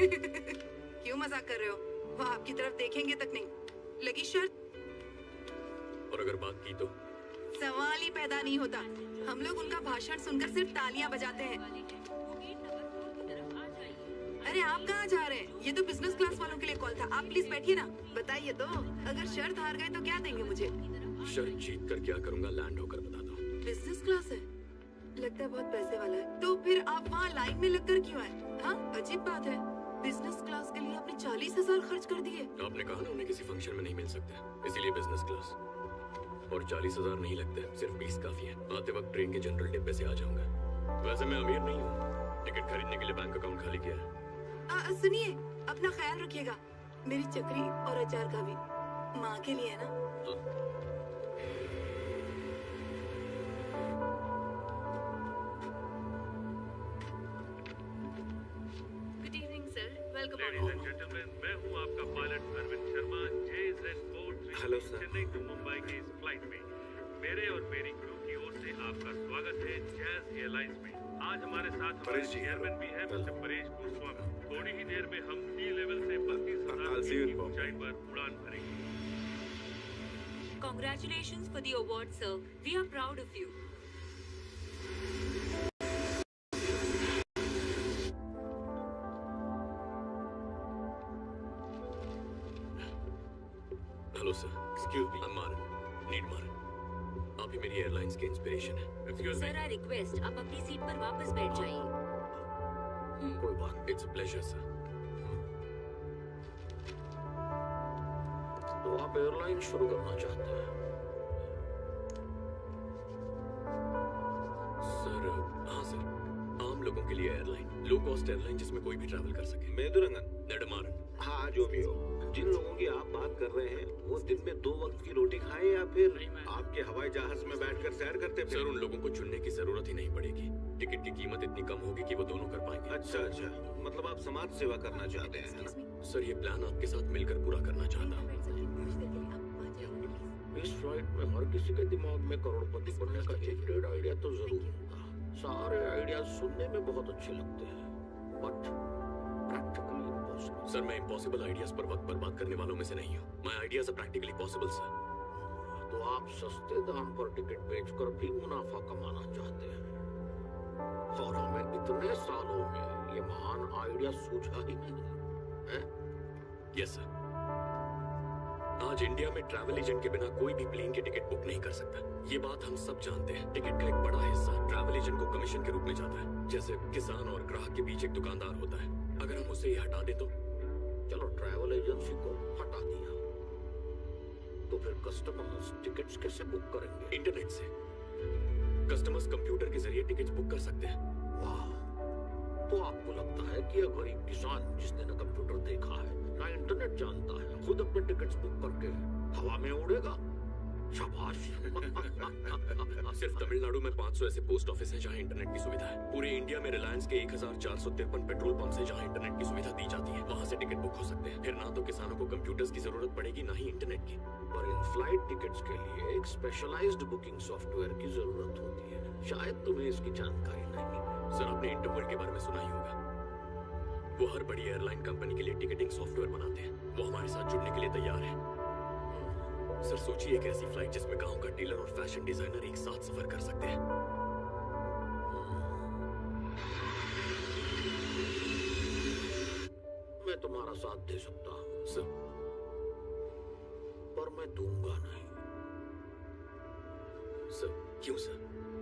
क्यों मजाक कर रहे हो? वो आपकी तरफ देखेंगे तक नहीं। लगी शर्त? और अगर बात की तो? सवाल ही पैदा नहीं होता। हम लोग उनका भाषण सुनकर सिर्फ तालियां बजाते हैं। अरे आप कहाँ जा रहे हैं? ये तो बिजनेस क्लास वालों के लिए कॉल था। आप प्लीज बैठिए ना। बताइए तो, अगर शर्त हार गए तो क्या देंगे मुझे? शर्त जीत कर क्या करूँगा, लैंड होकर बता दो। बिजनेस क्लास है, लगता है बहुत पैसे वाला है। तो फिर आप वहाँ लाइन में लगकर क्यों आए? हाँ, अजीब बात है। बिजनेस क्लास के लिए आपने 40,000 खर्च कर दिए। आपने कहा ना उन्हें किसी फंक्शन में नहीं मिल सकते, इसीलिए बिजनेस क्लास। और 40,000 नहीं लगते, सिर्फ 20 काफी है। आते वक्त ट्रेन के जनरल डिब्बे से आ जाऊंगा। वैसे मैं अमीर नहीं हूँ, टिकट खरीदने के लिए बैंक अकाउंट खाली किया है। सुनिए, अपना ख्याल रखिएगा। मेरी चकरी और अचार का भी माँ के लिए है ना। Good evening sir, welcome Ladies and gentlemen, मैं हूँ आपका pilot Arvind Sharma, hello sir. Chennai to Mumbai की इस फ्लाइट में मेरे और मेरी क्रू की ओर से आपका स्वागत है जैज एयरलाइंस में। आज हमारे साथ हमारे चेयरमैन भी हैं मिस्टर परेश गोस्वामी। थोड़ी ही देर में हम सी लेवल से 32,000 फीट की ऊंचाई पर उड़ान भरेंगे। Congratulations for the award, sir. We are proud of you. Hello sir, excuse me, Maran, need मारन। आप ही मेरी एयरलाइंस के इंस्पिरेशन है। Excuse me. Sir, I request आप अपनी सीट पर वापस बैठ जाइए। कोई बात। It's a pleasure sir. तो आप एयरलाइन शुरू करना चाहते हैं? सर, हाँ सर, आम लोगों के लिए एयरलाइन, लो कॉस्ट एयरलाइन जिसमें कोई भी ट्रैवल कर सके। मेदुरंगन, नेडमारन। हाँ जो भी हो, जिन लोगों की आप बात कर रहे हैं वो दिन में 2 वक्त की रोटी खाए या फिर आपके हवाई जहाज में बैठकर सैर करते हैं? सर उन लोगों को चुनने की जरूरत ही नहीं पड़ेगी। टिकट की कीमत इतनी कम होगी कि वो दोनों कर पाएंगे। अच्छा अच्छा, मतलब आप समाज सेवा करना चाहते हैं? सर ये प्लान आपके साथ मिलकर पूरा करना चाहता हूँ। इस फ्लाइट में हर किसी के दिमाग में करोड़पति बनने का एक डेढ़ आइडिया तो जरूर होगा। सारे आइडिया सुनने में बहुत अच्छे लगते हैं, बट प्रैक्टिकली इम्पॉसिबल। सर मैं इम्पॉसिबल आइडियाज पर वक्त बर्बाद करने वालों में से नहीं हूँ। My ideas are practically possible sir. तो आप सस्ते दाम पर टिकट बेचकर भी मुनाफा कमाना चाहते हैं, और हमें इतने सालों में ये महान आइडिया सूझा ही नहीं है? Yes sir. आज इंडिया में ट्रैवल एजेंट के बिना कोई भी प्लेन की टिकट बुक नहीं कर सकता। ये बात हम सब जानते हैं। टिकट का एक बड़ा हिस्सा ट्रैवल एजेंट को कमीशन के रूप में जाता है। जैसे किसान और ग्राहक के बीच एक दुकानदार होता है, अगर हम उसे ये हटा दे तो? चलो ट्रैवल एजेंसी को हटा दिया, तो फिर कस्टमर्स टिकट्स कैसे बुक करेंगे? इंटरनेट से। कस्टमर्स कंप्यूटर के जरिए टिकट बुक कर सकते हैं। वाह, तो आपको लगता है कि एक गरीब किसान जिसने ना कंप्यूटर देखा है ना इंटरनेट जानता है, खुद अपने टिकट्स बुक करके हवा में उड़ेगा? शाबाश। सिर्फ तमिलनाडु में 500 ऐसे पोस्ट ऑफिस हैं जहां इंटरनेट की सुविधा है। पूरे इंडिया में रिलायंस के 1453 पेट्रोल पंप है जहां इंटरनेट की सुविधा दी जाती है। वहां से टिकट बुक हो सकते हैं। फिर ना तो किसानों को कंप्यूटर्स की जरूरत पड़ेगी, ना ही इंटरनेट की। पर इन फ्लाइट टिकट्स के लिए एक स्पेशलाइज्ड बुकिंग सॉफ्टवेयर की जरूरत होती है। शायद तुम्हें इसकी जानकारी नहीं। सर आपने इंटरवर्ल्ड के बारे में सुना ही होगा। वो हर बड़ी एयरलाइन कंपनी के लिए टिकटिंग सॉफ्टवेयर बनाते हैं। वो हमारे साथ जुड़ने के लिए तैयार है। सर सोचिए एक ऐसी फ्लाइट जिसमें गांव का टेलर और फैशन डिजाइनर एक साथ सफर कर सकते हैं। मैं तुम्हारा साथ दे सकता हूँ सर, पर मैं दूंगा नहीं। सर क्यों सर?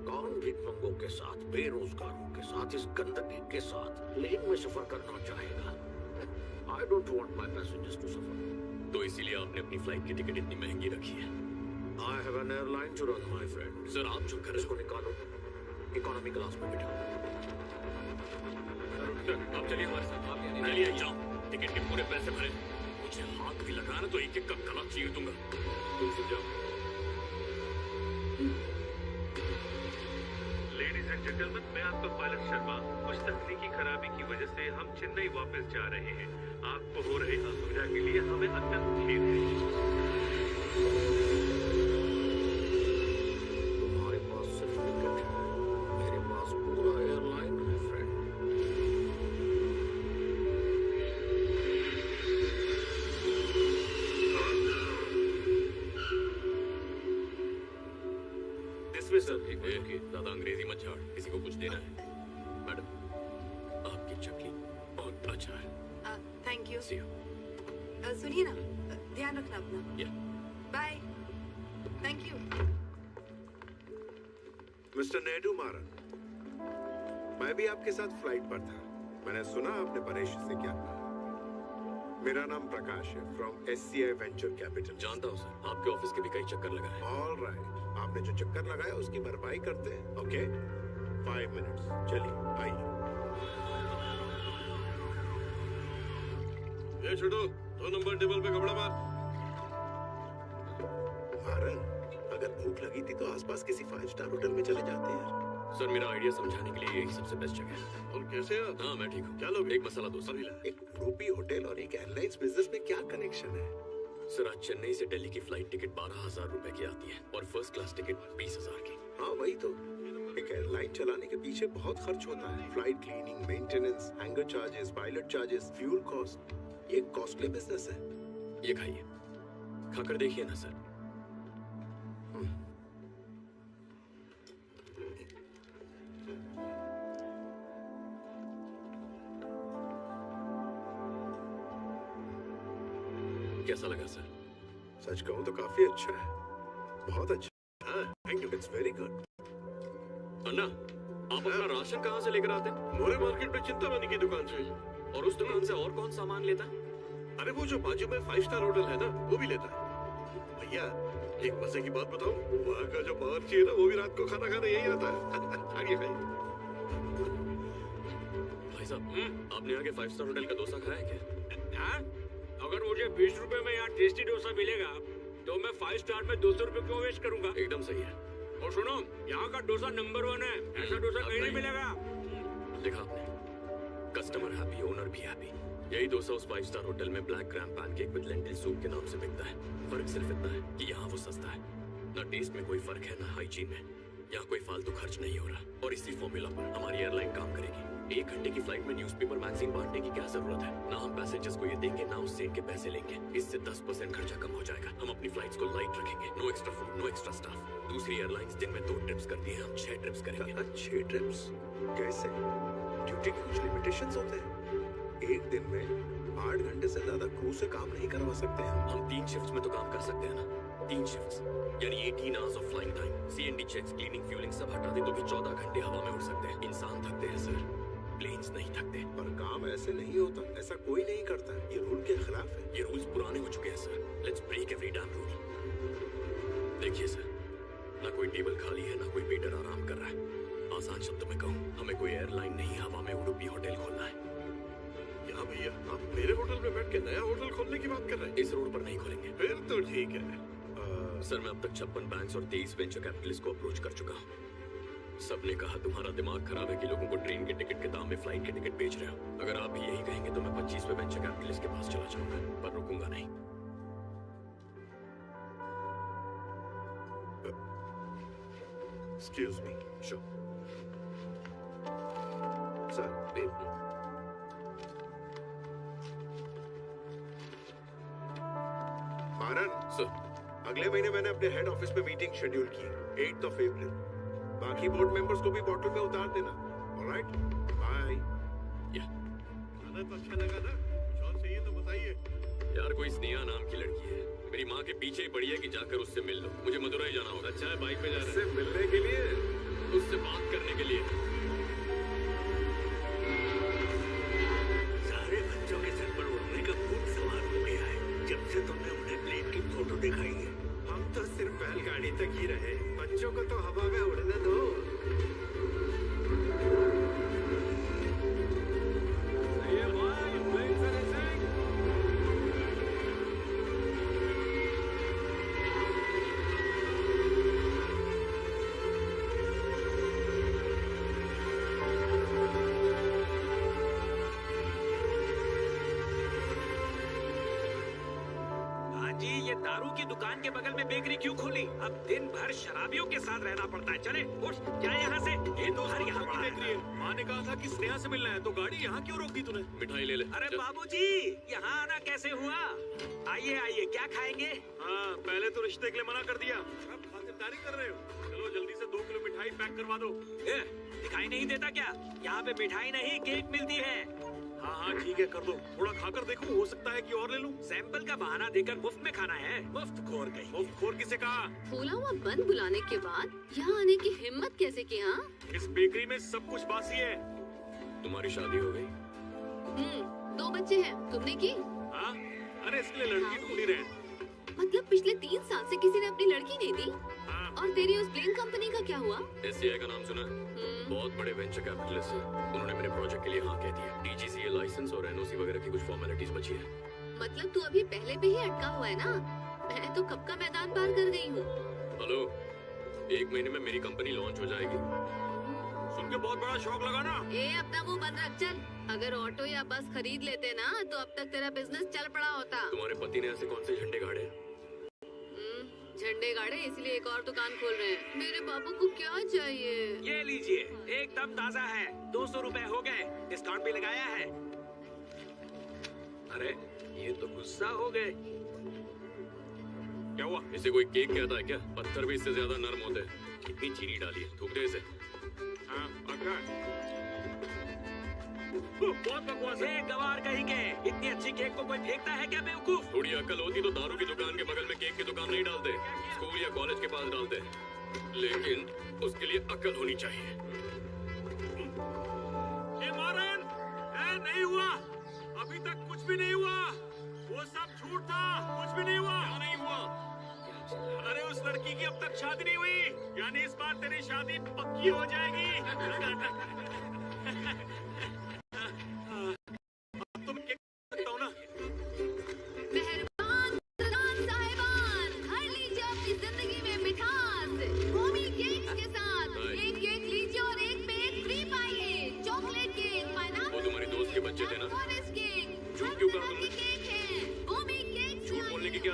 कौन भिखमंगों के साथ, बेरोजगारों के साथ, इस गंदगी के साथ प्लेन में सफर करना चाहेगा? I don't want my passengers to suffer. तो इसीलिए आपने अपनी फ्लाइट की टिकट इतनी महंगी रखी है। I have an airline to run, my friend. Sir आप जो कर रहे इसको निकालो, इकोनॉमी क्लास में बिठाओ। आप चलिए हमारे साथ। चलिए जाओ, टिकट के पूरे पैसे भरे। मुझे हाथ भी लगाना तो एक एक का गला चीर दूंगा। तुम सुन जाओ। लेडीज एंड जेंटलमैन, मैं आपका पायलट शर्मा। कुछ तकनीकी खराबी की वजह से हम चेन्नई वापस जा रहे हैं। आपको हो रही असुविधा के लिए हमें अत्यंत खेद है। तुम्हारे पास सिर्फ टिकट है, मेरे पास पूरा एयरलाइन है, फ्रेंड। This way sir. ज्यादा अंग्रेजी मत झाड़, किसी को कुछ देना है। मैडम आपकी चटनी बहुत अच्छा है। Thank you. See you. सुनिए ना, ध्यान रखना अपना। Yeah. Bye. Thank you. Mister Nedumaran, मैं भी आपके साथ फ्लाइट पर था। मैंने सुना आपने परेश से क्या कहा। मेरा नाम प्रकाश है, फ्रॉम SCI वेंचर कैपिटल। जानता हूँ सर, आपके ऑफिस के भी कई चक्कर लगाए। ऑल राइट, आपने जो चक्कर लगाया उसकी भरपाई करते हैं। Okay, 5 minutes. चलिए आइए। ये छोटू, 2 नंबर टेबल पे कपड़ा मार। मारन, अगर भूख लगी थी तो आसपास किसी 5 स्टार होटल में चले जाते हैं। सर मेरा आइडिया समझाने के लिए यही सबसे बेस्ट जगह है। और कैसे आप? हाँ मैं ठीक हूँ। क्या लोगे? एक मसाला दो सर। एक रूपी होटल और एक एयरलाइंस बिजनेस में क्या कनेक्शन है? सर आज चेन्नई से दिल्ली की फ्लाइट टिकट 12,000 रुपए की आती है और फर्स्ट क्लास टिकट 20,000 की। हाँ वही तो, एक एयरलाइन चलाने के पीछे बहुत खर्च होता है। Flight cleaning, maintenance, hanger charges, pilot charges, fuel cost. ये कॉस्टली बिजनेस है। ये खाइए, खाकर देखिए ना सर। कैसा लगा सर? सच कहूं तो काफी अच्छा है, बहुत अच्छा। हाँ, thank you, it's very good. Anna, आप अपना राशन कहाँ से लेकर आते हैं? मोरे मार्केट में चिंतामणि की दुकान से। और उस दुकान से और कौन सामान लेता है? अरे वो जो बाजू में 5 स्टार होटल है ना, वो भी लेता है। भैया एक मजे की बात बताऊं, वहाँ का जो बावर्ची है ना, वो भी रात को खाना खाने यही आता है। खाइए खाइए। साहब, आपने यहाँ के 5 स्टार होटल का डोसा खाया है क्या? हाँ? अगर मुझे 20 रुपए में यहाँ टेस्टी डोसा मिलेगा तो मैं 5 स्टार में 200 रुपए क्यों वेस्ट करूंगा? एकदम सही है। और सुनो, यहाँ का डोसा नंबर 1 है। ऐसा डोसा कहीं नहीं मिलेगा। देखा आपने, कस्टमर हैप्पी, ओनर भी हैप्पी। यही डोसा उस 5 स्टार होटल में black gram pancake with lentil soup के नाम से बिकता है। फर्क सिर्फ इतना है कि यहाँ वो सस्ता है। ना टेस्ट में कोई फर्क है, ना हाइजीन में। यहाँ कोई फालतू खर्च नहीं हो रहा। और इसी फॉर्मूला पर हमारी एयरलाइन काम करेगी। 1 घंटे की फ्लाइट में न्यूज़पेपर मैगजीन बांटने की क्या जरूरत है? ना हम पैसेंजर्स को ये देंगे, ना उससे इनके पैसे लेंगे। इससे 10% खर्चा कम हो जाएगा। हम अपनी फ्लाइट्स को लाइट रखेंगे। No extra food, no extra staff. दूसरी एयरलाइंस दिन में 2 ट्रिप्स करती है, हम 6 ट्रिप्स करेंगे। 6 ट्रिप्स कैसे? ड्यूटी के कुछ लिमिटेशंस होते हैं। एक दिन में 8 घंटे से ज्यादा क्रू से काम नहीं करवा सकते हैं। हम 3 शिफ्ट्स में तो काम कर सकते हैं ना। 3 शिफ्ट्स यानी 18 hours of flying time. CND checks, cleaning, fuelling सब हटा दे तो भी 14 घंटे हवा में उड़ सकते हैं। इंसान थकते हैं सर, प्लेन्स नहीं थकते। पर काम ऐसे नहीं होता, ऐसा कोई नहीं करता। ये रूल के खिलाफ है। ये रूल्स पुराने हो चुके हैं sir. Let's break every damn rule. देखिए सर, ना कोई टेबल खाली है, ना कोई वेटर आराम कर रहा है। आसान शब्दों में कहूँ, हमें कोई एयरलाइन नहीं, हवा में उड़ूपी होटल खोलना है। क्या भैया, आप मेरे होटल में बैठ के नया होटल खोलने की बात कर रहे हैं? इस रोड पर नहीं खोलेंगे। फिर तो ठीक है। सर, मैं अब तक 56 बैंक्स और 23 वेंचर कैपिटलिस्ट को अप्रोच कर चुका हूँ। सबने कहा तुम्हारा दिमाग खराब है कि लोगों को ट्रेन के टिकट के दाम में फ्लाइट के टिकट बेच रहे हो। अगर आप भी यही कहेंगे तो मैं 25वें वेंचर कैपिटलिस्ट के पास चला जाऊंगा, पर रुकूंगा नहीं। Excuse me. Sure. Sir, Maran, sir, अगले महीने मैंने अपने हेड ऑफिस में मीटिंग शेड्यूल की 8th of April। बाकी बोर्ड मेंबर्स को भी बॉटल में उतार देना। Alright, bye. खाना तो अच्छा लगा ना? कुछ और चाहिए तो बताइए। यार, कोई स्नेहा नाम की लड़की है, मेरी माँ के पीछे ही पड़ी है कि जाकर उससे मिल लो। मुझे मदुरई जाना होगा। अच्छा है, बाइक पे जा रहे हैं। उससे मिलने के लिए? उससे बात करने के लिए। सारे बच्चों के सर पर उड़ने का भूत सवार हो गया है जब से तुमने उन्हें प्लेन की फोटो दिखाई है। हम तो सिर्फ बैलगाड़ी तक ही रहे, बच्चों को तो हवा में उड़ने दो। दारू की दुकान के बगल में बेकरी क्यों खोली? अब दिन भर शराबियों के साथ रहना पड़ता है। चले उठ, क्या यहाँ से? ये तो हर यहाँ की बेकरी है। माँ ने कहा था कि स्नेहा से मिलना है, तो गाड़ी यहाँ क्यों रोक दी तूने? मिठाई ले ले। अरे बाबूजी, यहाँ आना कैसे हुआ? आइए आइए, क्या खाएंगे? हाँ, पहले तो रिश्ते के लिए मना कर दिया, अब खातिरदारी कर रहे हो। चलो जल्दी से 2 किलो मिठाई पैक करवा दो। दिखाई नहीं देता क्या? यहाँ पे मिठाई नहीं, केक मिलती है। हाँ हाँ ठीक है, कर दो। थोड़ा खाकर देखो, हो सकता है कि और ले लूं। सैंपल का बहाना देकर मुफ्त में खाना है? मुफ्त खोर गई। मुफ्त खोर किसे कहा? खोला हुआ बंद बुलाने के बाद यहाँ आने की हिम्मत कैसे की? हाँ, इस बेकरी में सब कुछ बासी है। तुम्हारी शादी हो गई? 2 बच्चे हैं। तुमने की? हाँ, अरे इसके लिए लड़की ढूंढी रहे। मतलब पिछले 3 साल से किसी ने अपनी लड़की नहीं दी? हाँ। और तेरी उस प्लेन कंपनी का क्या हुआ? SCI का नाम सुना? बहुत बड़े वेंचर कैपिटलिस्ट है। उन्होंने मेरे प्रोजेक्ट के लिए हाँ कह दिया। DGCA लाइसेंस और NOC वगैरह की कुछ फॉर्मेलिटीज बची है। मतलब तू अभी पहले पे ही अटका हुआ है ना? मैं तो कब का मैदान पार कर गई हूँ। हेलो, 1 महीने में मेरी कंपनी लॉन्च हो जाएगी। सुन के बहुत बड़ा शौक लगा ना? अपना मुंह बंद रख। चल, अगर ऑटो या बस खरीद लेते ना तो अब तक तेरा बिजनेस चल पड़ा होता। तुम्हारे पति ने ऐसे कौन से झंडे गाड़े? झंडे गाड़े, इसलिए एक और दुकान खोल रहे हैं। मेरे बाबू को क्या चाहिए? ये लीजिए, एकदम ताजा है। 200 रुपए हो गए, डिस्काउंट भी लगाया है। अरे ये तो गुस्सा हो गए। क्या हुआ? इसे कोई केक कहता है क्या? पत्थर भी इससे ज्यादा नरम होते हैं। कितनी चीनी डाली है? थूक दे इसे। हाँ, अच्छा। बहुत बकवास है। गवार कहेंगे, इतनी अच्छी केक को कोई फेंकता है क्या बेवकूफ? थोड़ी अकल होती तो दारू की दुकान के बगल में केक की दुकान नहीं डालते, स्कूल या कॉलेज के पास डालते। लेकिन उसके लिए अकल होनी चाहिए। ये मारन, नहीं हुआ, अभी तक कुछ भी नहीं हुआ। वो सब झूठ था, कुछ भी नहीं हुआ। क्या नहीं हुआ? अरे उस लड़की की अब तक शादी नहीं हुई, यानी इस बार तेरी शादी पक्की हो जाएगी।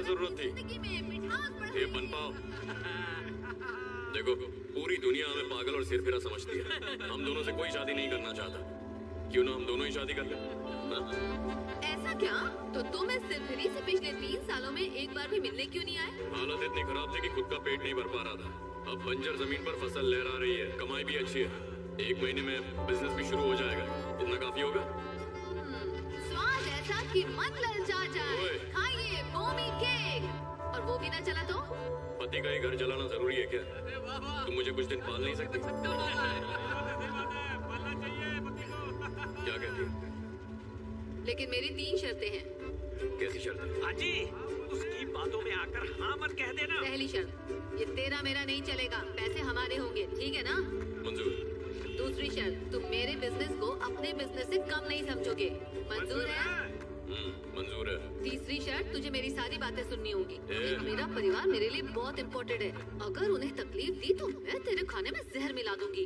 क्या जरूरत थी? जिंदगी में मिठास बढ़ ये बन पाओ। देखो, पूरी दुनिया हमें पागल और सिरफिरा समझती है। हम दोनों से कोई शादी नहीं करना चाहता। क्यों ना हम दोनों ही शादी कर लें? ऐसा क्या? तो तुम इस सिरफिरी से पिछले 3 सालों में एक बार भी मिलने क्यों नहीं आए? हालत इतनी खराब थी कि खुद का पेट नहीं भर पा रहा था। अब बंजर जमीन पर फसल लहरा रही है, कमाई भी अच्छी है। 1 महीने में बिजनेस भी शुरू हो जाएगा। इतना काफी होगा? स्वाद ऐसा कि मन ललचा जाए। खाइए बोमी केक। और वो भी ना चला तो? पति का ही घर चलाना जरूरी है क्या? तुम मुझे कुछ दिन पाल नहीं सकती? क्या कहती है? लेकिन मेरी 3 शर्तें हैं। कैसी शर्तें? अजी, उसकी बातों में आकर हाँ मत कह देना। पहली शर्त, ये तेरा मेरा नहीं चलेगा, पैसे हमारे होंगे, ठीक है ना? मंजूर। दूसरी शर्त, तुम मेरे बिजनेस को अपने बिजनेस से कम नहीं समझोगे। मंजूर है? मंजूर है। तीसरी शर्त, तुझे मेरी सारी बातें सुननी होगी। मेरा परिवार मेरे लिए बहुत इम्पोर्टेंट है। अगर उन्हें तकलीफ दी तो मैं तेरे खाने में जहर मिला दूंगी।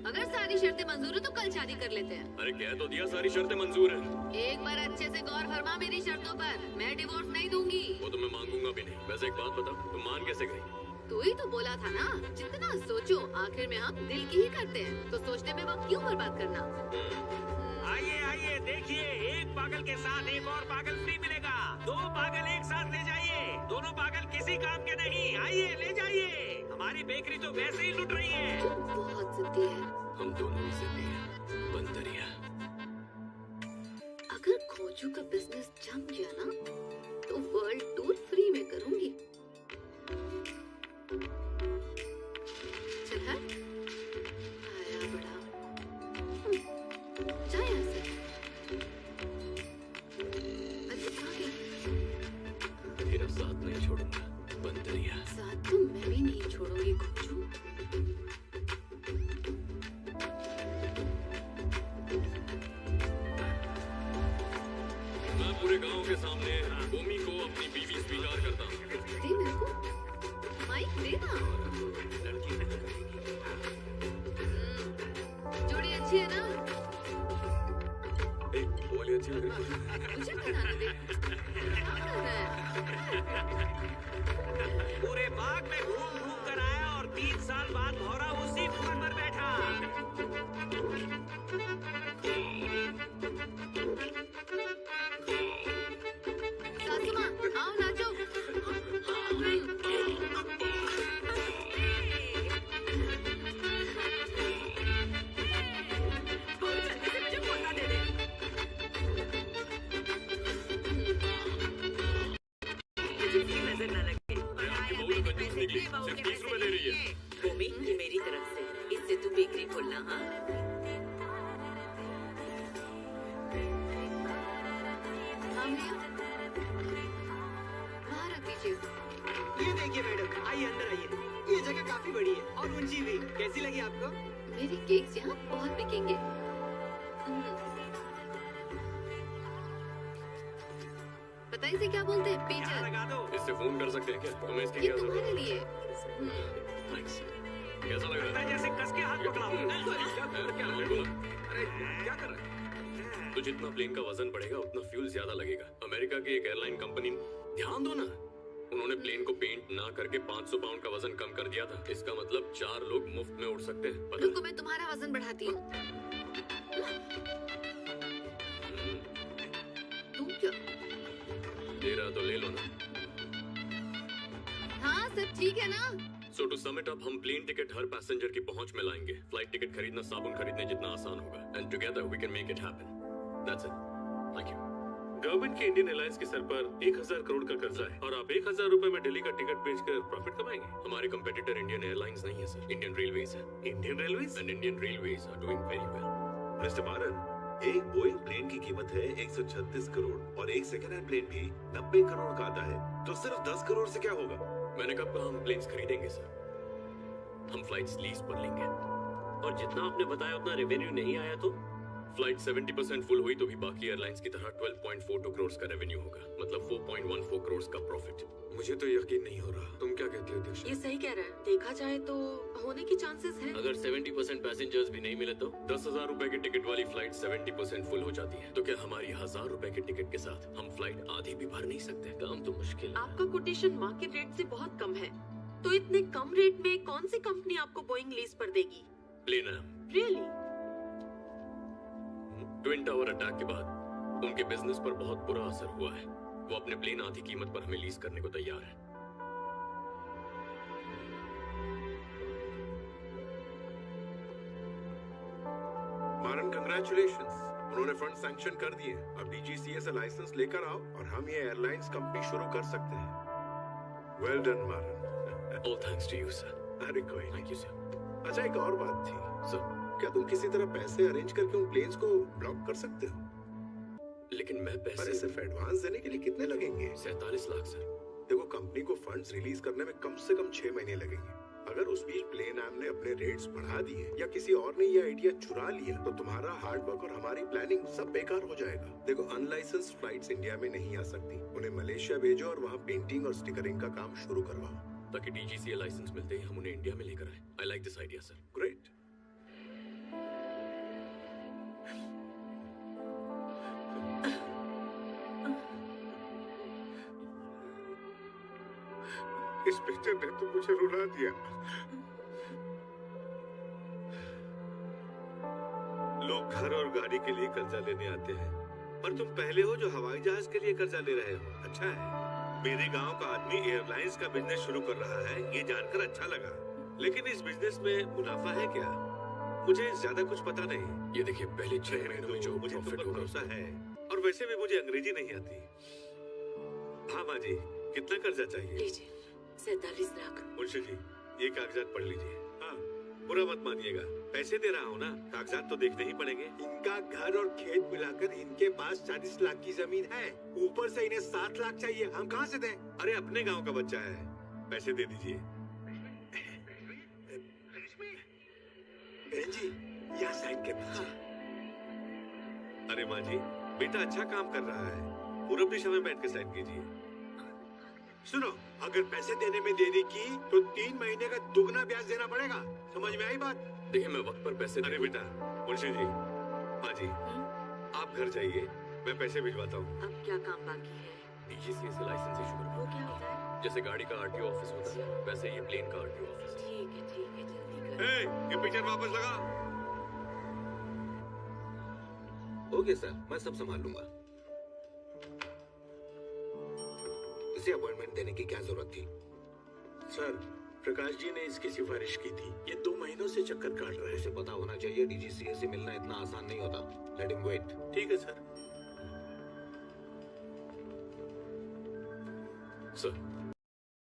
अगर सारी शर्तें मंजूर है तो कल शादी कर लेते हैं। अरे कह तो दिया सारी शर्तें मंजूर हैं। एक बार अच्छे से गौर फरमा मेरी शर्तों पर। मैं डिवोर्स नहीं दूंगी। वो तो मैं मांगूंगा भी नहीं। वैसे एक बात बता, तुम मान कैसे गई? तू ही तो बोला था ना, जितना सोचो आखिर में हम दिल की ही करते हैं, तो सोचने में वक्त क्यों बर्बाद करना? आइए आइए, देखिए, एक पागल के साथ एक और पागल फ्री मिलेगा। 2 पागल एक साथ ले जाइए। दोनों पागल किसी काम के नहीं। आइए ले जाइए। हमारी बेकरी तो वैसे ही लुट रही है। बहुत जिद्दी है। हम दोनों ही जिद्दी हैं, बंदरिया। अगर खोजू का बिजनेस जम गया ना, तो वर्ल्ड टूर फ्री में करूंगी। चल हट। आया बड़ा। जा यहाँ से। अरे कहाँ गया? तेरा साथ नहीं छोड़ूंगा, बंदरिया। साथ तो मैं भी नहीं छोड़ूंगी खोजू। मैं पूरे गांव के सामने भूमि को अपनी बीवी स्वीकार करता हूँ। दे मेरे को माइक देना। जोड़ी अच्छी है ना? वो वाली अच्छी लग रही है। मुझे बनाने दे। क्या कर रहा है? पूरे बाग में घूम घूम कर आया और 3 साल बाद भौरा उसी फूल पर बैठा। सासू माँ, आओ नाचो। नजर न लगे। आपकी बहू तो कंजूस निकली, सिर्फ 30 रुपए दे रही है। भूमि, ये मेरी तरफ से, इससे तू बेकरी खोलना। हाँ, नाम लिया? बाहर रख दीजिए। ये देखिए मैडम, आइए अंदर आइए। ये जगह काफी बड़ी है और ऊंची भी। कैसी लगी आपको? मेरे केक्स यहाँ बहुत बिकेंगे। पता है इसे क्या बोलते हैं? पेचर। लगा दो। इससे फोन कर सकते हैं क्या? तुम्हें इसकी ये क्या तुम्हारे जरूरत लिए। Thanks. कैसा लग रहा है? जैसे कस के हाथ पकड़ा हूँ। अरे क्या कर रहा है? तो जितना प्लेन का वजन बढ़ेगा उतना फ्यूल ज्यादा लगेगा। अमेरिका की एक एयरलाइन कंपनी, ध्यान दो ना, उन्होंने प्लेन को पेंट ना करके 500 पाउंड का वजन कम कर दिया था। इसका मतलब 4 लोग मुफ्त में उड़ सकते हैं। पता रुको, मैं तुम्हारा वजन बढ़ाती हूँ। तुम क्या? तेरा तो ले लो ना। हाँ, सब ठीक है ना? So to sum it up, हम प्लेन टिकट हर पैसेंजर की पहुंच में लाएंगे। फ्लाइट टिकट खरीदना साबुन खरीदने जितना आसान होगा। And together we can make it happen. That's it. Thank you. Government की इंडियन एयरलाइंस के सर पर 1000 करोड़ का कर्जा है और आप 1000 रुपए में दिल्ली का टिकट बेचकर प्रॉफिट कमाएंगे। हमारे कंपेटिटर इंडियन एयरलाइंस नहीं है सर, इंडियन रेलवेज है। Indian railways And Indian railways are doing very well. Mister मारन, एक बोइंग प्लेन की कीमत है 136 करोड़ और एक सेकंड हैंड प्लेन भी 90 करोड़ का आता है। तो सिर्फ 10 करोड़ से क्या होगा? मैंने कब कहा हम प्लेन्स खरीदेंगे सर? हम फ्लाइट्स लीज पर लेंगे। और जितना आपने बताया उतना रेवेन्यू नहीं आया तो फ्लाइट 70% फुल हुई तो भी बाकी एयरलाइंस की तरह 12.42 करोड़ का रेवेन्यू होगा, मतलब 4.14 करोड़ का प्रॉफिट। मुझे तो यकीन नहीं हो रहा। तुम क्या कहती हो दीक्षा? ये सही कह रहा है। देखा जाए तो होने के चांसेस हैं। अगर 70% पैसेंजर्स भी नहीं मिले तो 10,000 रुपए की टिकट वाली फ्लाइट 70% फुल हो जाती है, तो क्या हमारी 1,000 रुपए की टिकट के साथ हम फ्लाइट आधी भी भर नहीं सकते? काम तो मुश्किल है। आपका कोटेशन मार्केट रेट से बहुत कम है, तो इतने कम रेट में कौन सी कंपनी आपको बोइंग लीज पर देगी? Plane really? Twin tower attack के बाद उनके बिजनेस पर बहुत बुरा असर हुआ है। वो अपने प्लेन आधी कीमत पर हमें लीज करने को तैयार है। मारन, कंग्रेचुलेशंस, उन्होंने फंड सैंक्शन कर दिए। अब डीजीसीए से लाइसेंस लेकर आओ और हम ये एयरलाइंस कंपनी शुरू कर सकते हैं। Well done Maran. All thanks to you sir. अरे कोई थैंक यू सर। अच्छा, एक और बात थी सर। क्या तुम किसी तरह पैसे अरेंज करके उन प्लेन्स को ब्लॉक कर सकते हो? लेकिन मैं अरे पैसे सिर्फ एडवांस देने के लिए कितने लगेंगे? 47 लाख सर। देखो, कंपनी को फंड्स रिलीज करने में कम से कम 6 महीने लगेंगे। अगर उस बीच प्लेन आर्म ने अपने रेट्स बढ़ा दिए या किसी और ने ये आइडिया चुरा लिया तो तुम्हारा हार्ड वर्क और हमारी प्लानिंग सब बेकार हो जाएगा। देखो, अनलाइसेंस्ड फ्लाइट्स इंडिया में नहीं आ सकती। उन्हें मलेशिया भेजो और वहाँ पेंटिंग और स्टिकरिंग का काम शुरू करवाओ, ताकि डीजीसीए लाइसेंस मिलते ही हम उन्हें इंडिया में लेकर आए। I like this idea sir. Great. इस पिक्चर ने तो मुझे रुला दिया। लोग घर और गाड़ी के लिए कर्जा लेने आते हैं, पर तुम पहले हो जो हवाई जहाज के लिए कर्जा ले रहे हो। अच्छा है, मेरे गांव का आदमी एयरलाइंस का बिजनेस शुरू कर रहा है, ये जानकर अच्छा लगा। लेकिन इस बिजनेस में मुनाफा है क्या? मुझे ज्यादा कुछ पता नहीं। ये देखिए, पहले 6 महीनों में जो मुझे तुम प्रॉफिट पर होगा भरोसा है, और वैसे भी मुझे अंग्रेजी नहीं आती। हाँ माँ जी, कितना कर्जा चाहिए? लीजिए 47 लाख। मुंशी जी, ये कागजात पढ़ लीजिए। हाँ, बुरा मत मानिएगा, पैसे दे रहा हूँ ना, कागजात तो देखने ही पड़ेंगे। इनका घर और खेत मिलाकर इनके पास 40 लाख की जमीन है, ऊपर से इन्हें 7 लाख चाहिए। हम कहाँ से दें? अरे अपने गांव का बच्चा है, पैसे दे दीजिए। बहन जी, यहाँ साइन कर दीजिए। अरे माँ जी, बेटा अच्छा काम कर रहा है, पूरब दिशा में बैठ के साइन कीजिए। सुनो, अगर पैसे देने में देरी की तो 3 महीने का दुगना ब्याज देना पड़ेगा। समझ में आई बात? देखिए, मैं वक्त पर पैसे अरे बेटा, मुंशी जी, माँ जी, आप घर जाइए, मैं पैसे भिजवाता हूँ। अब क्या काम बाकी है? डीजीसीए से लाइसेंस इशू करवाना। वो क्या होता है? जैसे गाड़ी का आरटीओ ऑफिस होता है, वैसे ये प्लेन का आरटीओ ऑफिस है। ठीक है, जल्दी कर। ये पिक्चर वापस लगा। ओके सर, मैं सब संभाल लूंगा। इसे अपॉइंटमेंट देने की क्या जरूरत थी? सर, प्रकाश जी ने इसकी सिफारिश की थी। ये 2 महीनों से चक्कर काट रहा है। उसे पता होना चाहिए डीजीसीए से मिलना इतना आसान नहीं होता। Let him wait. ठीक है सर। सर,